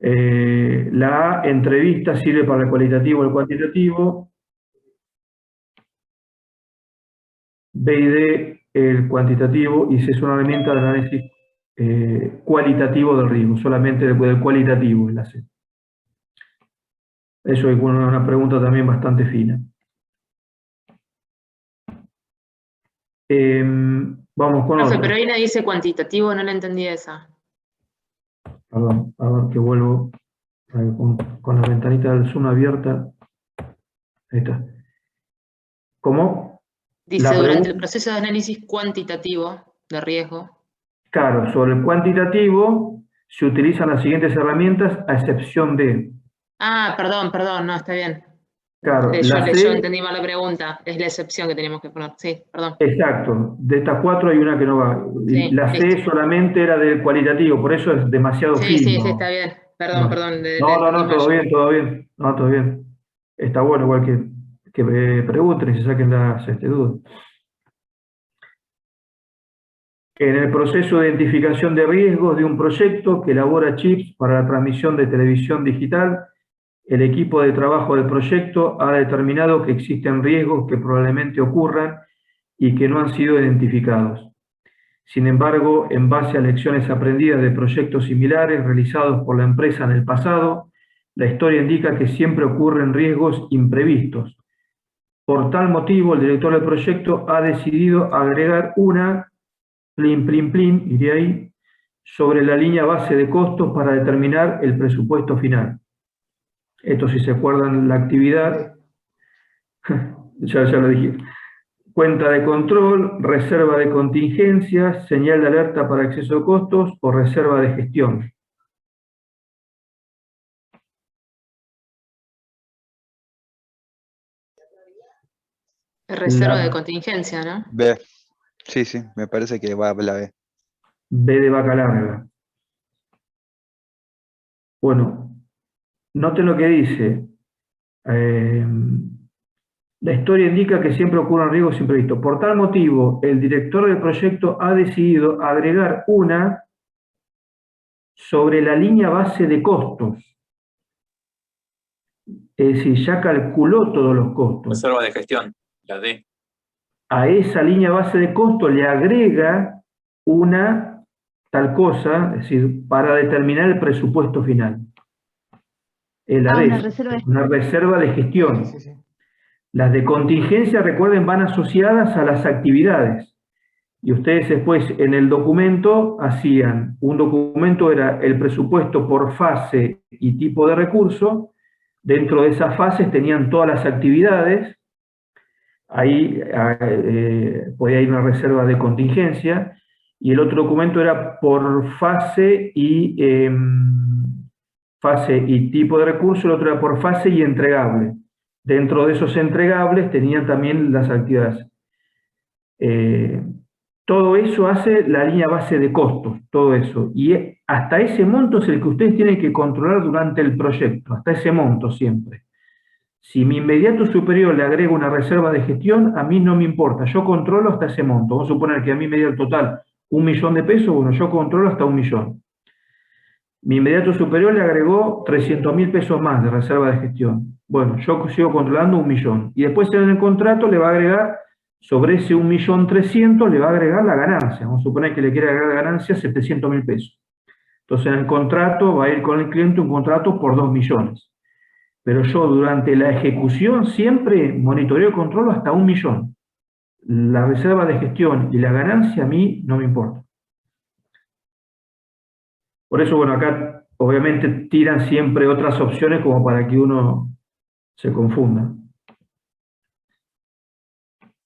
La A, entrevista, sirve para el cualitativo y el cuantitativo. B y D, el cuantitativo, y C es una herramienta de análisis cualitativo del riesgo, solamente del cualitativo es la C. Eso es una pregunta también bastante fina. Vamos con Profe, otra. pero ahí no dice cuantitativo, no le entendí esa. Perdón, a ver que vuelvo con la ventanita del Zoom abierta. Ahí está. ¿Cómo? Dice, durante el proceso de análisis cuantitativo de riesgo. Claro, sobre el cuantitativo se utilizan las siguientes herramientas a excepción de... Ah, perdón, no, está bien. Claro, Yo la C, entendí mal la pregunta, es la excepción que tenemos que poner. Sí, perdón. exacto, de estas cuatro hay una que no va. Sí, La C listo. solamente era del cualitativo, por eso es demasiado Sí, fino. sí, está bien. Perdón. No, todo bien. No, todo bien. Está bueno igual que me pregunten y se saquen las dudas. En el proceso de identificación de riesgos de un proyecto que elabora chips para la transmisión de televisión digital, el equipo de trabajo del proyecto ha determinado que existen riesgos que probablemente ocurran y que no han sido identificados. Sin embargo, en base a lecciones aprendidas de proyectos similares realizados por la empresa en el pasado, la historia indica que siempre ocurren riesgos imprevistos. Por tal motivo, el director del proyecto ha decidido agregar una iría ahí, sobre la línea base de costos para determinar el presupuesto final. Esto, si se acuerdan, la actividad, ya lo dije, cuenta de control, reserva de contingencias, señal de alerta para exceso de costos o reserva de gestión. Reserva de contingencia, ¿no? B. Sí, me parece que va la B. B de vaca larga. Bueno, noten lo que dice. La historia indica que siempre ocurren riesgos imprevistos. Por tal motivo, el director del proyecto ha decidido agregar una sobre la línea base de costos. Es decir, ya calculó todos los costos. Reserva de gestión, la D. A esa línea base de costos le agrega una tal cosa, es decir, para determinar el presupuesto final. Una reserva de gestión. Sí. Las de contingencia, recuerden, van asociadas a las actividades. Y ustedes después en el documento hacían, un documento era el presupuesto por fase y tipo de recurso. Dentro de esas fases tenían todas las actividades. Ahí podía ir una reserva de contingencia. Y el otro documento era por fase y tipo de recurso, el otro era por fase y entregable. Dentro de esos entregables tenían también las actividades. todo eso hace la línea base de costos, todo eso. Y hasta ese monto es el que ustedes tienen que controlar durante el proyecto, hasta ese monto siempre. Si mi inmediato superior le agrego una reserva de gestión, a mí no me importa, yo controlo hasta ese monto. Vamos a suponer que a mí me dio el total 1 millón de pesos, bueno, yo controlo hasta 1 millón. Mi inmediato superior le agregó 300.000 pesos más de reserva de gestión. Bueno, yo sigo controlando 1 millón. Y después en el contrato le va a agregar, sobre ese 1.300.000, le va a agregar la ganancia. Vamos a suponer que le quiere agregar ganancia 700.000 pesos. Entonces en el contrato va a ir con el cliente un contrato por 2 millones. Pero yo durante la ejecución siempre monitoreo y controlo hasta 1 millón. La reserva de gestión y la ganancia a mí no me importa. Por eso, bueno, acá obviamente tiran siempre otras opciones como para que uno se confunda.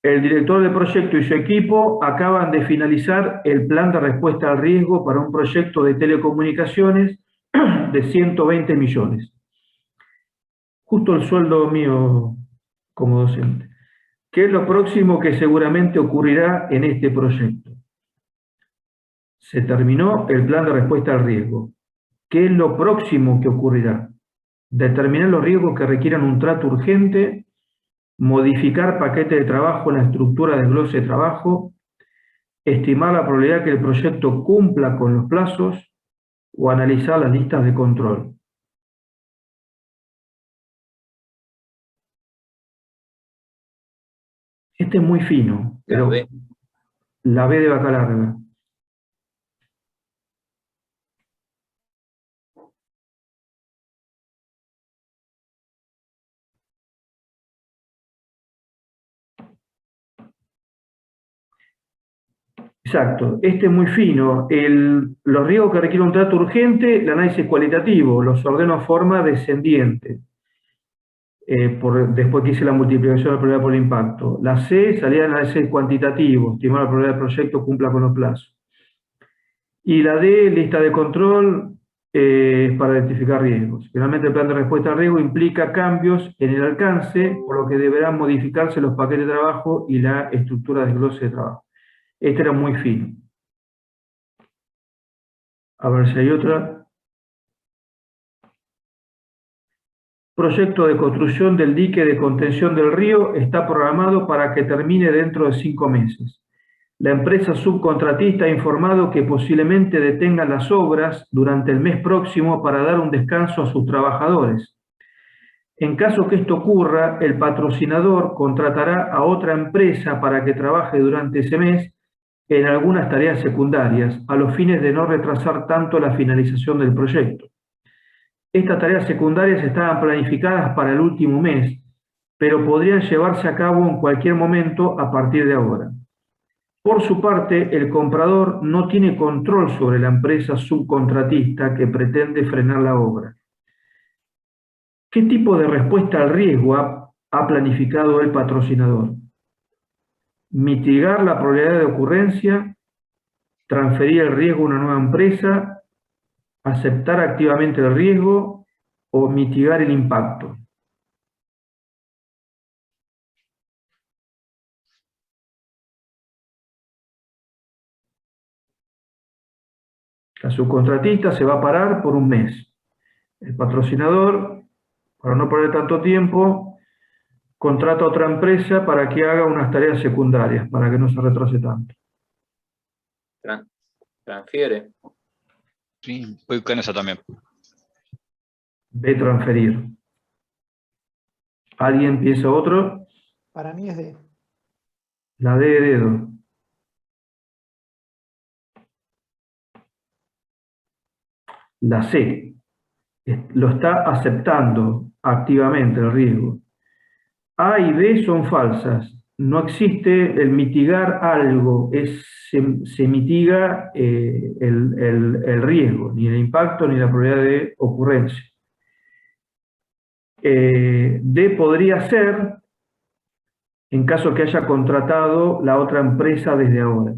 El director de proyecto y su equipo acaban de finalizar el plan de respuesta al riesgo para un proyecto de telecomunicaciones de 120 millones. Justo el sueldo mío como docente. ¿Qué es lo próximo que seguramente ocurrirá en este proyecto? Se terminó el plan de respuesta al riesgo. ¿Qué es lo próximo que ocurrirá? Determinar los riesgos que requieran un trato urgente, modificar paquete de trabajo en la estructura del desglose de trabajo, estimar la probabilidad que el proyecto cumpla con los plazos o analizar las listas de control. Este es muy fino, pero la B de vaca larga. Exacto, este es muy fino. Los riesgos que requieren un trato urgente, el análisis cualitativo, los ordeno en forma descendiente. Después que hice la multiplicación de la probabilidad por el impacto. La C, salida de análisis cuantitativo, estimar la probabilidad del proyecto cumpla con los plazos. Y la D, lista de control, para identificar riesgos. Finalmente, el plan de respuesta al riesgo implica cambios en el alcance, por lo que deberán modificarse los paquetes de trabajo y la estructura de desglose de trabajo. Este era muy fino. A ver si hay otra. Proyecto de construcción del dique de contención del río está programado para que termine dentro de 5 meses. La empresa subcontratista ha informado que posiblemente detengan las obras durante el mes próximo para dar un descanso a sus trabajadores. En caso que esto ocurra, el patrocinador contratará a otra empresa para que trabaje durante ese mes en algunas tareas secundarias, a los fines de no retrasar tanto la finalización del proyecto. Estas tareas secundarias estaban planificadas para el último mes, pero podrían llevarse a cabo en cualquier momento a partir de ahora. Por su parte, el comprador no tiene control sobre la empresa subcontratista que pretende frenar la obra. ¿Qué tipo de respuesta al riesgo ha planificado el patrocinador? Mitigar la probabilidad de ocurrencia, transferir el riesgo a una nueva empresa, aceptar activamente el riesgo o mitigar el impacto. La subcontratista se va a parar por un mes. El patrocinador, para no perder tanto tiempo, contrata a otra empresa para que haga unas tareas secundarias, para que no se retrase tanto. Transfiere. Sí, voy con eso también. B, transferir. ¿Alguien piensa otro? Para mí es D. La D de dedo. La C. Lo está aceptando activamente el riesgo. A y B son falsas. No existe el mitigar algo, se mitiga el riesgo, ni el impacto ni la probabilidad de ocurrencia. D podría ser en caso que haya contratado la otra empresa desde ahora.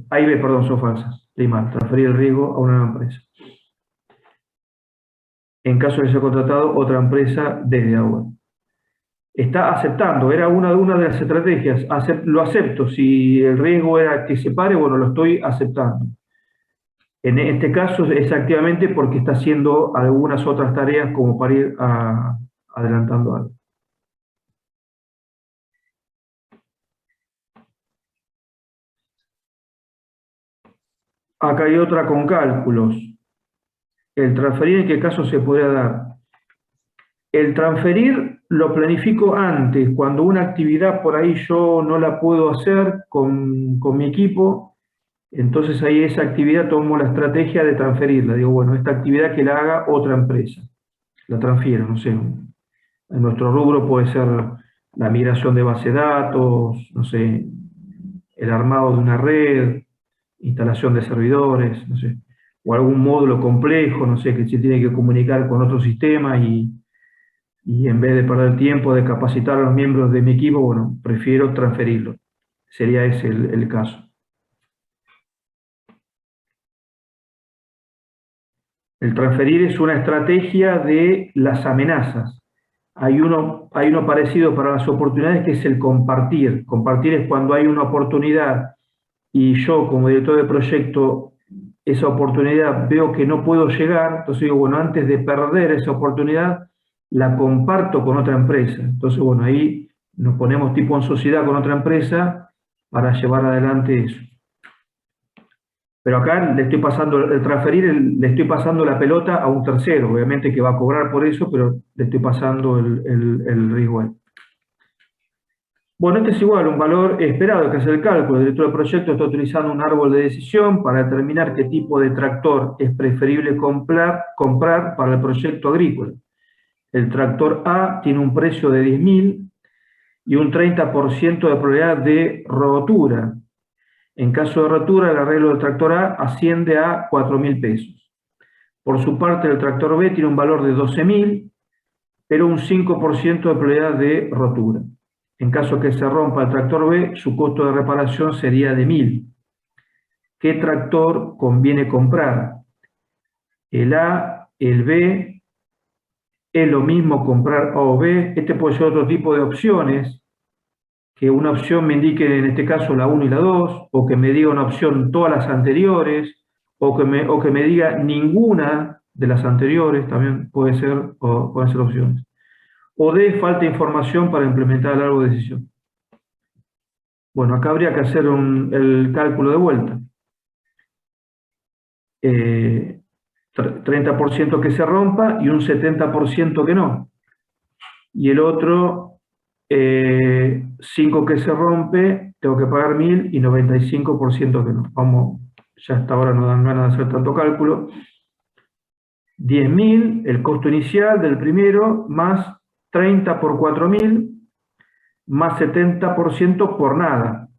A y B, perdón, son falsas. Leí mal, transferir el riesgo a una nueva empresa. En caso de que haya contratado otra empresa desde ahora. está aceptando, era una de las estrategias, lo acepto, si el riesgo era que se pare, bueno, lo estoy aceptando. En este caso es activamente porque está haciendo algunas otras tareas como para ir adelantando algo. Acá hay otra con cálculos. El transferir, ¿en qué caso se podría dar? El transferir lo planifico antes, cuando una actividad por ahí yo no la puedo hacer con mi equipo, entonces ahí esa actividad tomo la estrategia de transferirla. Digo, bueno, esta actividad que la haga otra empresa. La transfiero, no sé. En nuestro rubro puede ser la migración de base de datos, no sé, el armado de una red, instalación de servidores, no sé, o algún módulo complejo, no sé, que se tiene que comunicar con otro sistema y en vez de perder tiempo de capacitar a los miembros de mi equipo, bueno, prefiero transferirlo. Sería ese el caso. El transferir es una estrategia de las amenazas. Hay uno parecido para las oportunidades que es el compartir. Compartir es cuando hay una oportunidad y yo como director de proyecto esa oportunidad veo que no puedo llegar, entonces digo, bueno, antes de perder esa oportunidad, la comparto con otra empresa. Entonces, bueno, ahí nos ponemos tipo en sociedad con otra empresa para llevar adelante eso. Pero acá le estoy pasando, el transferir, le estoy pasando la pelota a un tercero, obviamente que va a cobrar por eso, pero le estoy pasando el riesgo a él. Bueno, este es igual, un valor esperado, que es el cálculo. El director del proyecto está utilizando un árbol de decisión para determinar qué tipo de tractor es preferible comprar para el proyecto agrícola. El tractor A tiene un precio de 10.000 y un 30% de probabilidad de rotura. En caso de rotura, el arreglo del tractor A asciende a 4.000 pesos. Por su parte, el tractor B tiene un valor de 12.000, pero un 5% de probabilidad de rotura. En caso que se rompa el tractor B, su costo de reparación sería de 1.000. ¿Qué tractor conviene comprar? ¿El A, el B? ¿Es lo mismo comprar A o B? Este puede ser otro tipo de opciones, que una opción me indique en este caso la 1 y la 2, o que me diga una opción todas las anteriores, o que me diga ninguna de las anteriores, también pueden ser opciones. O D, falta información para implementar el árbol de decisión. Bueno, acá habría que hacer el cálculo de vuelta. 30% que se rompa y un 70% que no. Y el otro, 5 que se rompe, tengo que pagar 1.000 y 95% que no. Vamos, ya hasta ahora no dan ganas de hacer tanto cálculo. 10.000, el costo inicial del primero, más 30 por 4.000, más 70% por nada.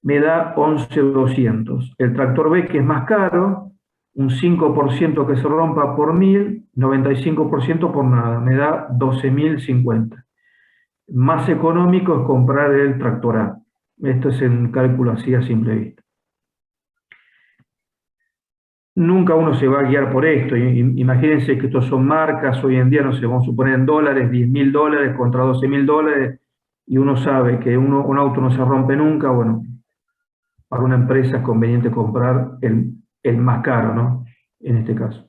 Me da 11.200. El tractor B, que es más caro, un 5% que se rompa por 1.000, 95% por nada, me da 12.050. Más económico es comprar el tractor A. Esto es un cálculo así a simple vista. Nunca uno se va a guiar por esto. Imagínense que estos son marcas, hoy en día, no sé, vamos a suponer en dólares, 10.000 dólares contra 12.000 dólares, y uno sabe que un auto no se rompe nunca. Bueno, para una empresa es conveniente comprar el más caro, ¿no? En este caso.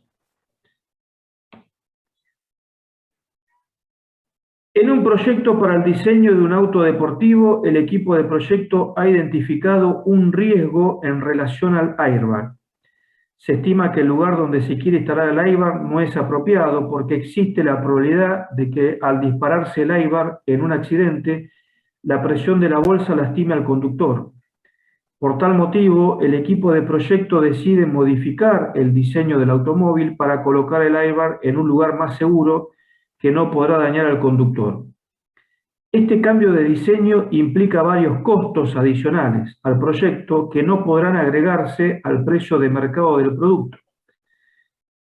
En un proyecto para el diseño de un auto deportivo, el equipo de proyecto ha identificado un riesgo en relación al airbag. Se estima que el lugar donde se quiere instalar el airbag no es apropiado porque existe la probabilidad de que al dispararse el airbag en un accidente, la presión de la bolsa lastime al conductor. Por tal motivo, el equipo de proyecto decide modificar el diseño del automóvil para colocar el airbag en un lugar más seguro que no podrá dañar al conductor. Este cambio de diseño implica varios costos adicionales al proyecto que no podrán agregarse al precio de mercado del producto.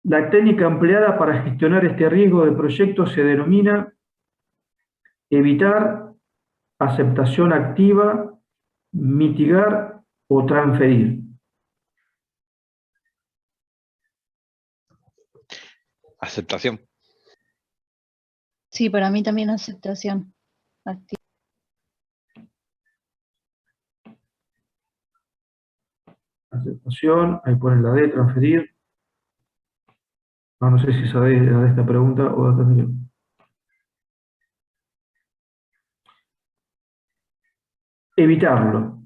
La técnica empleada para gestionar este riesgo de proyecto se denomina evitar, aceptación activa, mitigar o transferir. Aceptación. Sí, para mí también aceptación activa. Aceptación, ahí ponen la D, transferir. No, no sé si sabéis la de esta pregunta o de esta anterior. Evitarlo.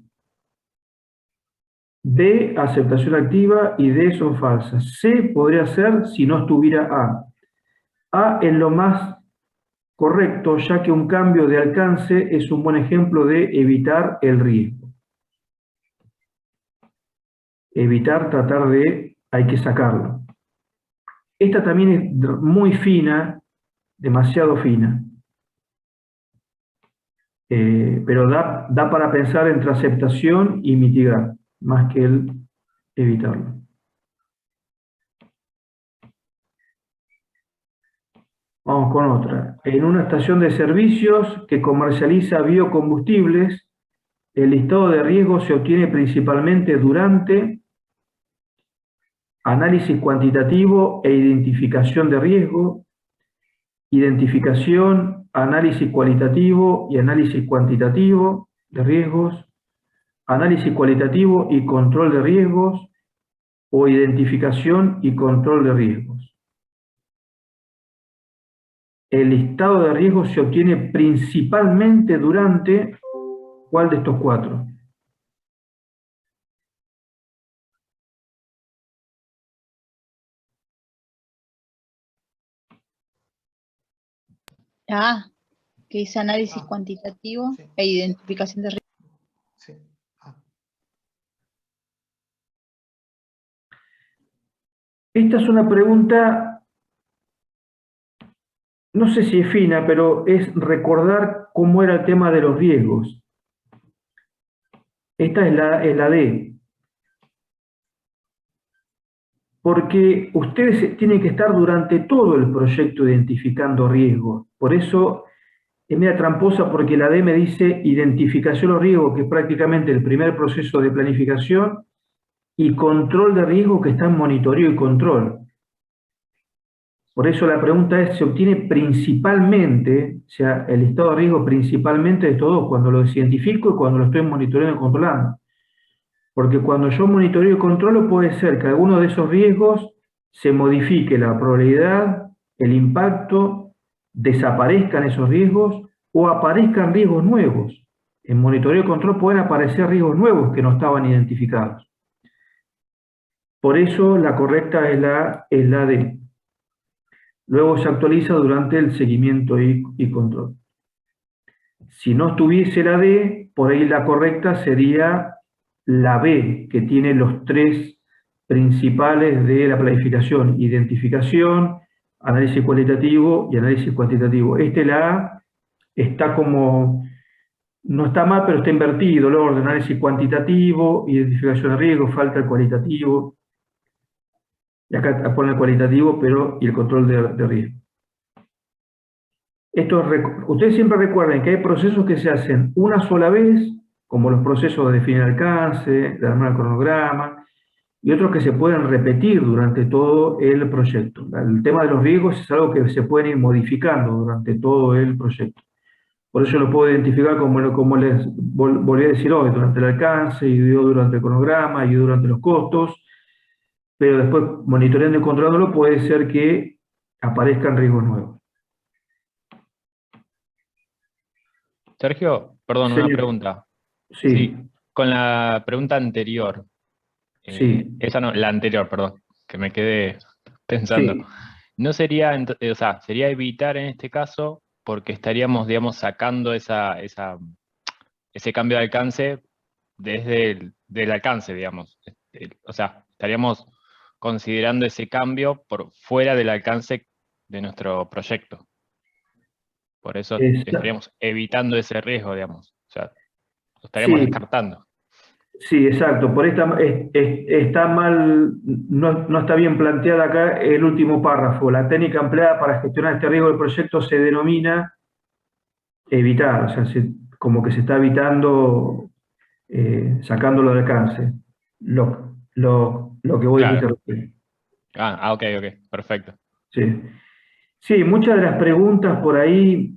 D, aceptación activa, y D son falsas. C podría ser si no estuviera A. A es lo más correcto, ya que un cambio de alcance es un buen ejemplo de evitar el riesgo. Evitar, tratar de, hay que sacarlo. Esta también es muy fina, demasiado fina. Pero da para pensar entre aceptación y mitigar, más que el evitarlo. Vamos con otra. En una estación de servicios que comercializa biocombustibles, el listado de riesgos se obtiene principalmente durante análisis cuantitativo e identificación de riesgo, identificación, análisis cualitativo y análisis cuantitativo de riesgos, análisis cualitativo y control de riesgos, o identificación y control de riesgos. El listado de riesgos se obtiene principalmente durante ¿cuál de estos cuatro? Ah, que dice análisis Ah, cuantitativo sí. e identificación de riesgo. Sí. Ah, Esta es una pregunta, no sé si es fina, pero es recordar cómo era el tema de los riesgos. Esta es la D. Porque ustedes tienen que estar durante todo el proyecto identificando riesgos. Por eso es media tramposa, porque la D me dice identificación de los riesgos, que es prácticamente el primer proceso de planificación, y control de riesgo, que está en monitoreo y control. Por eso la pregunta es, ¿se obtiene principalmente, o sea, el listado de riesgo principalmente de todo, cuando lo identifico y cuando lo estoy monitoreando y controlando? Porque cuando yo monitoreo y controlo, puede ser que alguno de esos riesgos se modifique la probabilidad, el impacto, desaparezcan esos riesgos o aparezcan riesgos nuevos. En monitoreo y control pueden aparecer riesgos nuevos que no estaban identificados. Por eso la correcta es la D. Luego se actualiza durante el seguimiento y control. Si no estuviese la D, por ahí la correcta sería la B, que tiene los tres principales de la planificación: identificación, análisis cualitativo y análisis cuantitativo. La A está como, no está mal, pero está invertido el orden: análisis cuantitativo, identificación de riesgo, falta el cualitativo. Y acá pone el cualitativo, pero y el control de riesgo. Ustedes siempre recuerden que hay procesos que se hacen una sola vez, como los procesos de definir alcance, de armar el cronograma, y otros que se pueden repetir durante todo el proyecto. El tema de los riesgos es algo que se pueden ir modificando durante todo el proyecto. Por eso lo puedo identificar como les volví a decir hoy, durante el alcance, y durante el cronograma, y durante los costos, pero después, monitoreando y controlándolo, puede ser que aparezcan riesgos nuevos. Sergio, perdón, una Señor. pregunta. Sí, Sí, con la pregunta anterior, sí, esa no, la anterior, perdón, que me quedé pensando. sí. No sería, o sea, sería evitar en este caso, porque estaríamos, digamos, sacando ese cambio de alcance desde del alcance, digamos. O sea, estaríamos considerando ese cambio por fuera del alcance de nuestro proyecto. Por eso Está- estaríamos evitando ese riesgo, digamos. O sea, lo estaríamos sí, descartando. sí, exacto. Por esta, está mal, no está bien planteada acá el último párrafo. La técnica empleada para gestionar este riesgo del proyecto se denomina evitar, o sea, como que se está evitando, sacándolo de alcance. Lo que vos dijiste Claro. recién. Ok, perfecto. Sí. Sí, muchas de las preguntas por ahí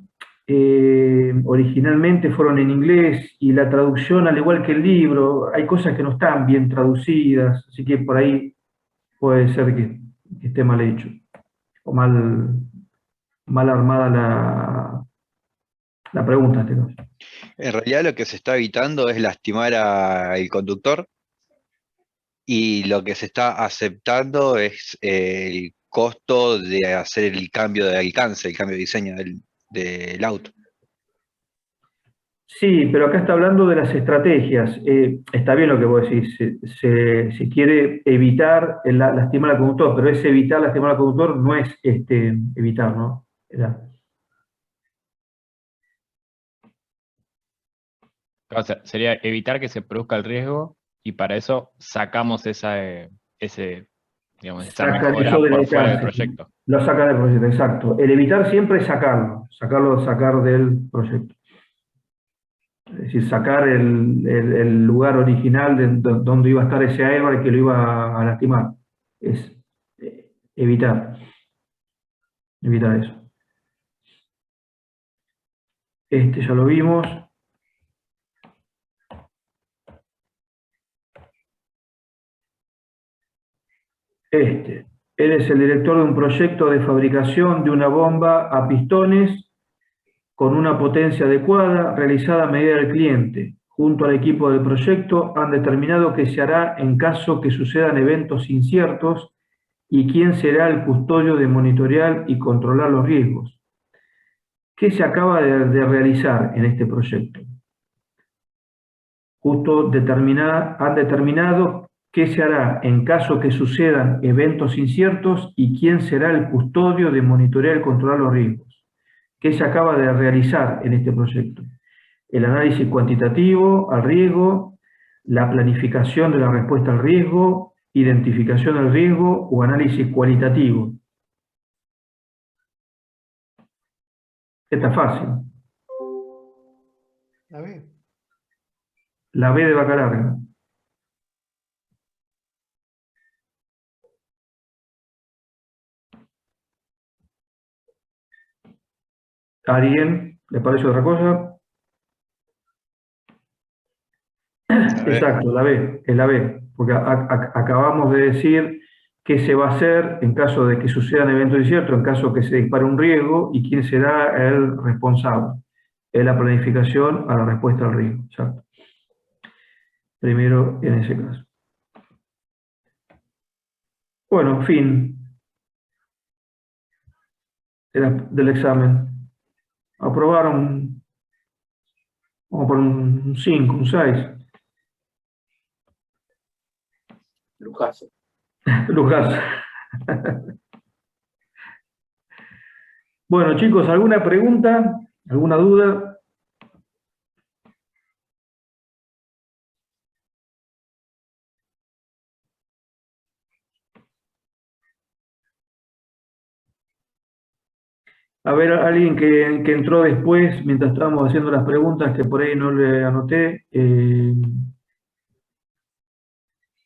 originalmente fueron en inglés y la traducción, al igual que el libro, hay cosas que no están bien traducidas, así que por ahí puede ser que esté mal hecho o mal armada la pregunta en este caso. En realidad lo que se está evitando es lastimar al conductor y lo que se está aceptando es el costo de hacer el cambio de alcance, el cambio de diseño del auto. Sí, pero acá está hablando de las estrategias. Está bien lo que vos decís, se quiere evitar lastimar al conductor, pero ese evitar lastimar al conductor no es evitar, ¿no? O sea, sería evitar que se produzca el riesgo y para eso sacamos esa Sacan mejora eso del por fuera del alcance. proyecto. Lo sacan del proyecto, exacto. El evitar siempre es sacar del proyecto. Es decir, sacar el lugar original donde iba a estar ese airbag que lo iba a lastimar. Es evitar eso. Este ya lo vimos. Él es el director de un proyecto de fabricación de una bomba a pistones con una potencia adecuada, realizada a medida del cliente. Junto al equipo del proyecto han determinado qué se hará en caso que sucedan eventos inciertos y quién será el custodio de monitorear y controlar los riesgos. ¿Qué se acaba de realizar en este proyecto? Han determinado qué se hará en caso que sucedan eventos inciertos y quién será el custodio de monitorear y controlar los riesgos. ¿Qué se acaba de realizar en este proyecto? El análisis cuantitativo al riesgo, la planificación de la respuesta al riesgo, identificación del riesgo o análisis cualitativo. Esta es fácil. La B. La B de vaca larga. ¿A alguien le parece otra cosa? Exacto, la B, es la B, porque acabamos de decir qué se va a hacer en caso de que sucedan eventos inciertos, en caso que se dispare un riesgo y quién será el responsable. Es la planificación a la respuesta al riesgo. Exacto. Primero en ese caso. Bueno, fin del examen. Aprobaron, vamos por un 5, un 6. Lujazo. Lujazo. Bueno, chicos, ¿alguna pregunta? ¿Alguna duda? A ver, alguien que entró después, mientras estábamos haciendo las preguntas, que por ahí no le anoté.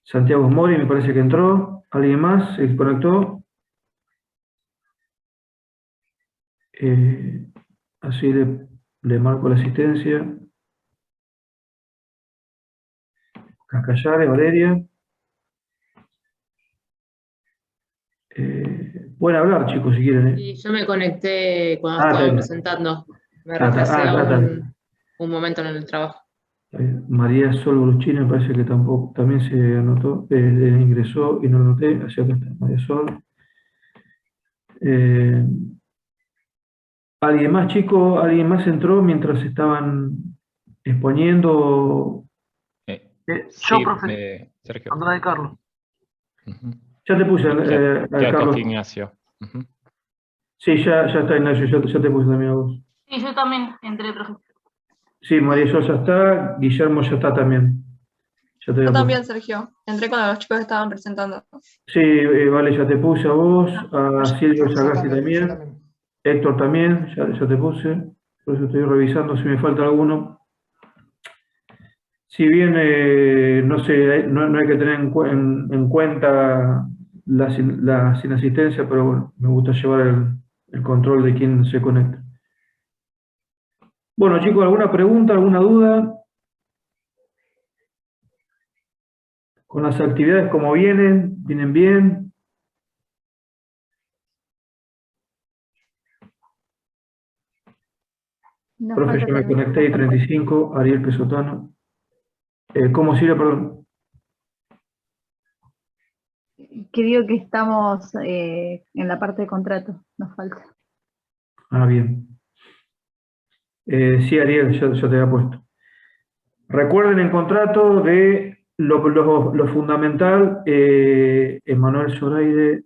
Santiago Mori, me parece que entró. ¿Alguien más se conectó? Así le marco la asistencia. Cascallares, Valeria. Pueden hablar, chicos, si quieren. Y yo me conecté cuando estaba está. presentando. Me retrasé un momento en el trabajo. María Sol Bruchini me parece que tampoco, también se anotó, ingresó y no lo noté, así que está, María Sol. ¿Alguien más, chico? ¿Alguien más entró mientras estaban exponiendo? Yo, profe, Sergio. Andrade Carlos. Ya te puse, Ya Carlos. está Ignacio. Sí, ya está Ignacio, ya te puse también a vos. Sí, yo también entré, profe. Sí, María Sol ya está, Guillermo ya está también. Yo también, Sergio. Entré cuando los chicos estaban presentando. Sí, vale, ya te puse a vos, a Silvio Sagasti también. Héctor también, ya te puse. Por eso estoy revisando si me falta alguno. Si bien, no sé, no hay que tener en cuenta la sin asistencia, pero bueno, me gusta llevar el control de quién se conecta. Bueno, chicos, ¿alguna pregunta, alguna duda? ¿Con las actividades cómo vienen? ¿Vienen bien? Profe, yo me conecté y 35, Ariel Pesotano. ¿Cómo sigue, perdón? Que digo que estamos en la parte de contrato, nos falta. Ah, bien. Sí, Ariel, yo te había puesto. Recuerden el contrato de lo fundamental, Emanuel Zoraide,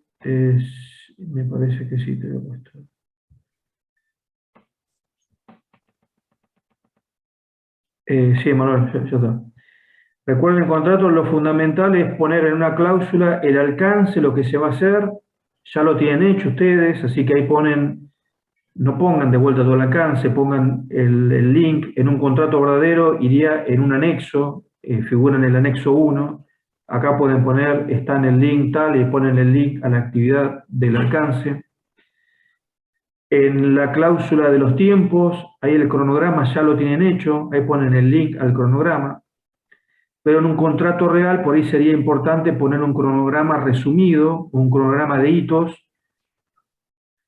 me parece que sí te lo he puesto. Sí, Emanuel, ya está. Recuerden el contrato, lo fundamental es poner en una cláusula el alcance, lo que se va a hacer, ya lo tienen hecho ustedes, así que ahí ponen, no pongan de vuelta todo el alcance, pongan el link en un contrato verdadero, iría en un anexo, figura en el anexo 1, acá pueden poner, está en el link tal, y ponen el link a la actividad del alcance. En la cláusula de los tiempos, ahí el cronograma ya lo tienen hecho, ahí ponen el link al cronograma. Pero en un contrato real, por ahí sería importante poner un cronograma resumido, un cronograma de hitos,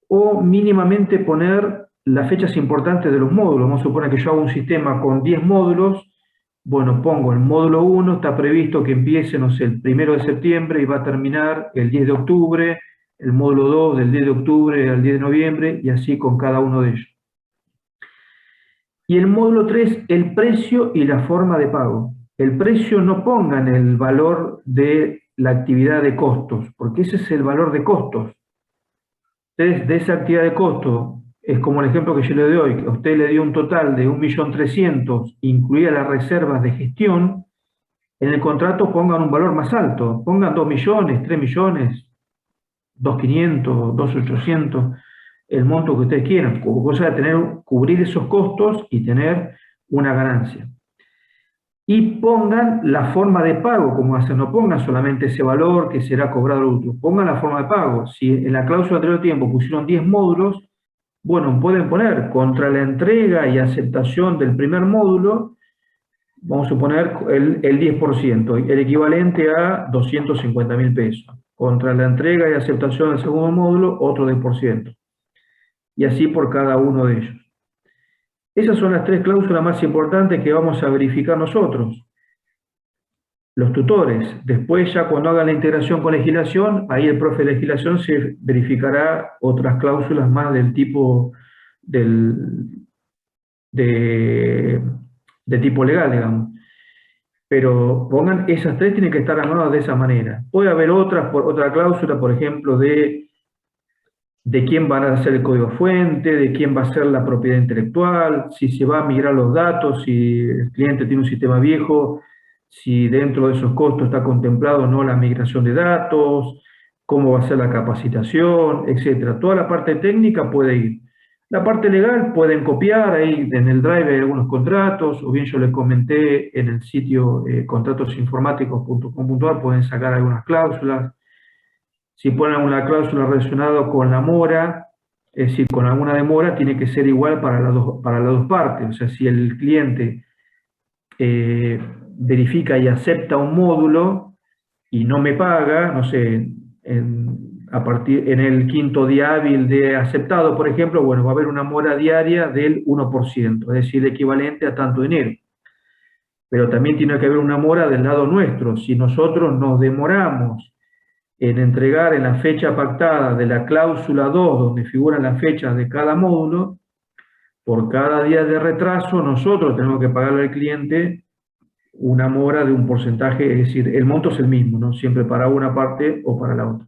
o mínimamente poner las fechas importantes de los módulos. Vamos a suponer que yo hago un sistema con 10 módulos, bueno, pongo el módulo 1, está previsto que empiece, no sé, el 1 de septiembre y va a terminar el 10 de octubre, el módulo 2 del 10 de octubre al 10 de noviembre, y así con cada uno de ellos. Y el módulo 3, el precio y la forma de pago. El precio no pongan el valor de la actividad de costos, porque ese es el valor de costos. Entonces, de esa actividad de costo, es como el ejemplo que yo le doy hoy, que a usted le dio un total de 1.300.000, incluida las reservas de gestión, en el contrato pongan un valor más alto, pongan 2 millones, 3 millones, 2.500, 2.800, el monto que ustedes quieran, cosa de cubrir esos costos y tener una ganancia. Y pongan la forma de pago, como hacen, no pongan solamente ese valor que será cobrado al otro, pongan la forma de pago. Si en la cláusula anterior tiempo pusieron 10 módulos, bueno, pueden poner contra la entrega y aceptación del primer módulo, vamos a suponer el 10%, el equivalente a 250.000 pesos. Contra la entrega y aceptación del segundo módulo, otro 10%. Y así por cada uno de ellos. Esas son las 3 cláusulas más importantes que vamos a verificar nosotros, los tutores. Después, ya cuando hagan la integración con legislación, ahí el profe de legislación se verificará otras cláusulas más del tipo de tipo legal, digamos. Pero pongan esas 3, tienen que estar armadas de esa manera. Puede haber otra cláusula, por ejemplo, de quién van a ser el código fuente, de quién va a ser la propiedad intelectual, si se va a migrar los datos, si el cliente tiene un sistema viejo, si dentro de esos costos está contemplado o no la migración de datos, cómo va a ser la capacitación, etc. Toda la parte técnica puede ir. La parte legal pueden copiar, ahí en el Drive hay algunos contratos, o bien yo les comenté en el sitio contratosinformáticos.com.ar, pueden sacar algunas cláusulas. Si ponen una cláusula relacionada con la mora, es decir, con alguna demora, tiene que ser igual para las dos partes. O sea, si el cliente verifica y acepta un módulo y no me paga, no sé, en el 5.º día hábil de aceptado, por ejemplo, bueno, va a haber una mora diaria del 1%, es decir, el equivalente a tanto dinero. Pero también tiene que haber una mora del lado nuestro. Si nosotros nos demoramos en entregar en la fecha pactada de la cláusula 2, donde figuran las fechas de cada módulo, por cada día de retraso nosotros tenemos que pagarle al cliente una mora de un porcentaje, es decir, el monto es el mismo, ¿no? Siempre para una parte o para la otra.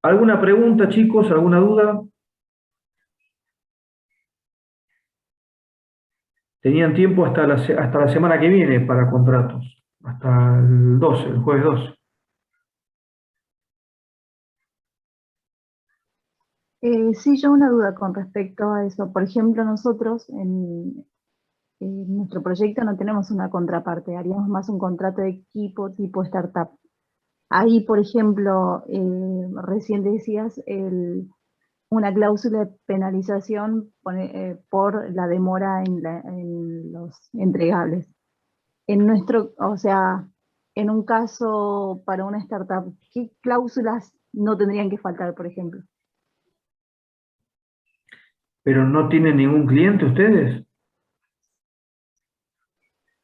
¿Alguna pregunta, chicos? ¿Alguna duda? Tenían tiempo hasta la semana que viene para contratos, hasta el 12, el jueves 12. Sí, yo una duda con respecto a eso. Por ejemplo, nosotros en nuestro proyecto no tenemos una contraparte, haríamos más un contrato de equipo tipo startup. Ahí, por ejemplo, recién decías una cláusula de penalización por la demora en los entregables. O sea, en un caso para una startup, ¿qué cláusulas no tendrían que faltar, por ejemplo? ¿Pero no tienen ningún cliente ustedes?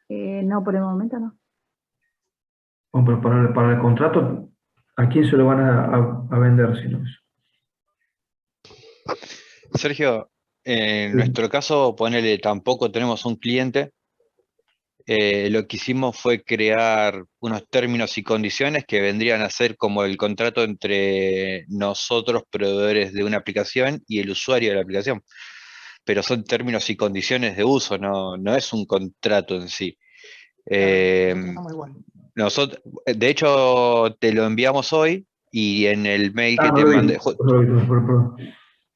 No, por el momento no. O pero para el contrato, ¿a quién se lo van a vender si no es? Sergio, en Sí. nuestro caso, ponele, tampoco tenemos un cliente. Lo que hicimos fue crear unos términos y condiciones que vendrían a ser como el contrato entre nosotros, proveedores de una aplicación, y el usuario de la aplicación. Pero son términos y condiciones de uso, no es un contrato en sí. Eh, Estamos igual. nosotros, de hecho, te lo enviamos hoy y en el mail que No te lo vi, mandé, no lo vi, perdón.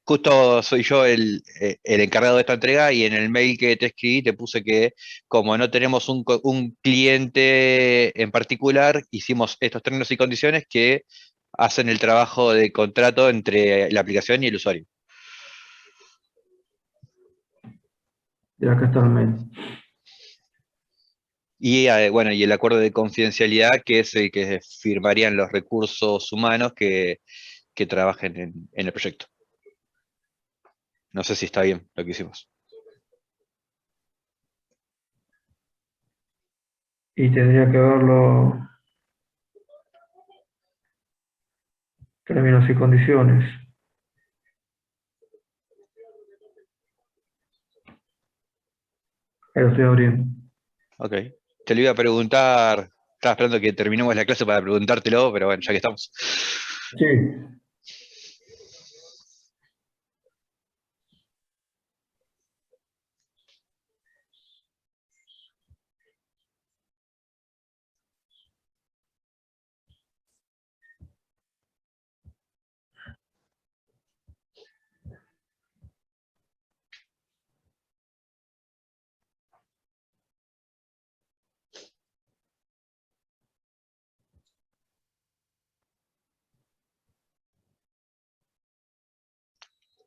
justo soy yo el encargado de esta entrega, y en el mail que te escribí te puse que como no tenemos un cliente en particular, hicimos estos términos y condiciones que hacen el trabajo de contrato entre la aplicación y el usuario. Y acá está el mail. Y bueno, y el acuerdo de confidencialidad, que es el que firmarían los recursos humanos que trabajen en el proyecto. No sé si está bien lo que hicimos. Y tendría que verlo términos y condiciones. Ahí lo estoy abriendo. Ok. Te lo iba a preguntar, estaba esperando que terminemos la clase para preguntártelo, pero bueno, ya que estamos. Sí.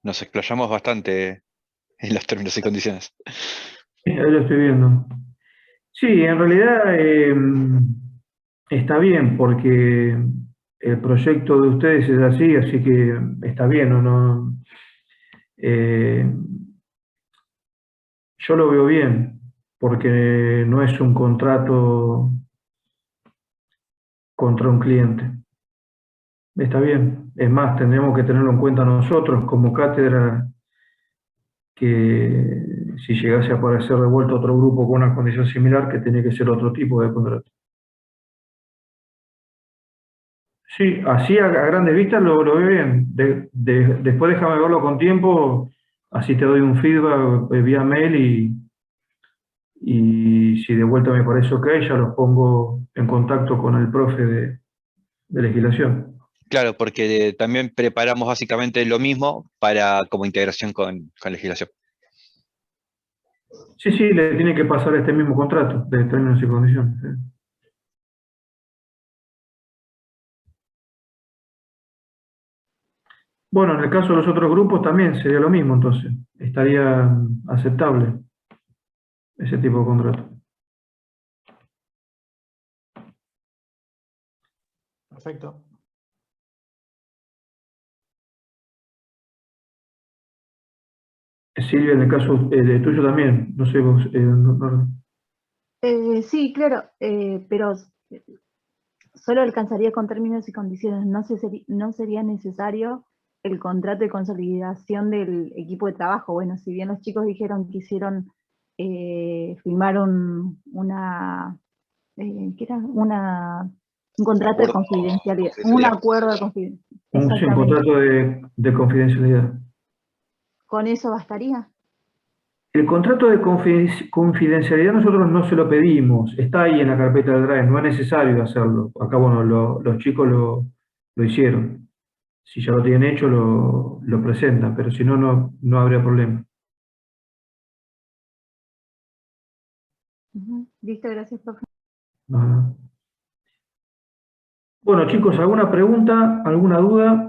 Nos explayamos bastante en los términos y condiciones. Ahí lo estoy viendo. Sí, en realidad está bien porque el proyecto de ustedes es así que está bien, ¿o no? Yo lo veo bien porque no es un contrato contra un cliente. Está bien. Es más, tendremos que tenerlo en cuenta nosotros como cátedra, que si llegase a aparecer de vuelta otro grupo con una condición similar, que tiene que ser otro tipo de contrato. Sí, así a grandes vistas lo veo bien. Después déjame verlo con tiempo, así te doy un feedback vía mail y si de vuelta me parece ok, ya los pongo en contacto con el profe de legislación. Claro, porque también preparamos básicamente lo mismo para como integración con legislación. Sí, sí, le tiene que pasar este mismo contrato de términos y condiciones. Bueno, en el caso de los otros grupos también sería lo mismo, entonces. Estaría aceptable ese tipo de contrato. Perfecto. Silvia, en el caso de tuyo también, no sé vos. Sí, claro, pero solo alcanzaría con términos y condiciones. No sería necesario el contrato de consolidación del equipo de trabajo. Bueno, si bien los chicos dijeron que hicieron, firmaron ¿qué era? Un contrato de Acuerdo. confidencialidad, un Confidencialidad. acuerdo de confidencialidad. Sí, un Exactamente. contrato de confidencialidad. ¿Con eso bastaría? El contrato de confidencialidad nosotros no se lo pedimos, está ahí en la carpeta de Drive, no es necesario hacerlo. Acá, bueno, los chicos lo hicieron. Si ya lo tienen hecho, lo presentan, pero si no, no habría problema. Listo, gracias, profe. No, no. Bueno, chicos, ¿alguna pregunta? ¿Alguna duda?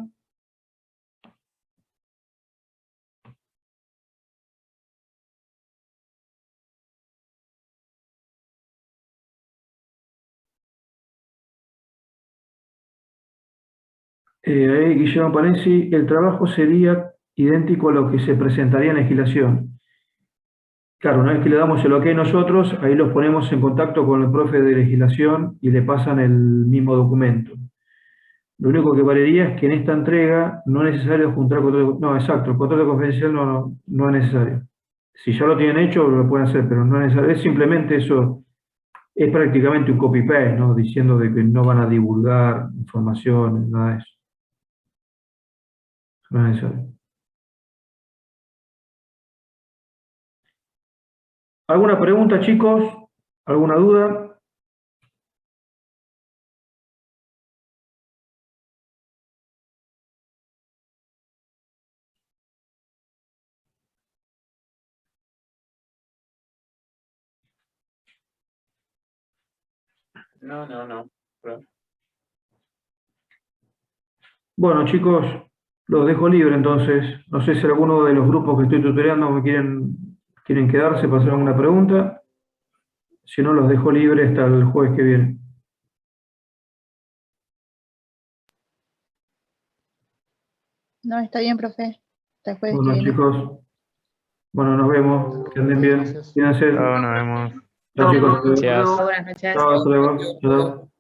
Guillermo Parenzi, el trabajo sería idéntico a lo que se presentaría en legislación. Claro, una vez que le damos el ok nosotros, ahí los ponemos en contacto con el profe de legislación y le pasan el mismo documento. Lo único que variaría es que en esta entrega no es necesario juntar control de... No, exacto, el control de confidencial no es necesario. Si ya lo tienen hecho, lo pueden hacer, pero no es necesario. Es simplemente eso, es prácticamente un copy-paste, ¿no? Diciendo de que no van a divulgar información, nada de eso. No es necesario. ¿Alguna pregunta, chicos? ¿Alguna duda? No. Bueno, chicos, los dejo libre entonces. No sé si alguno de los grupos que estoy tutoreando me quieren quedarse para hacer alguna pregunta. Si no, los dejo libre hasta el jueves que viene. No, está bien, profe. Hasta el jueves que Bueno, viene. chicos. Bueno, nos vemos. Que anden bien. Cuídense. Chao, nos vemos. Chao, chicos. Gracias. Buenas noches. Chao, hasta luego. Chao.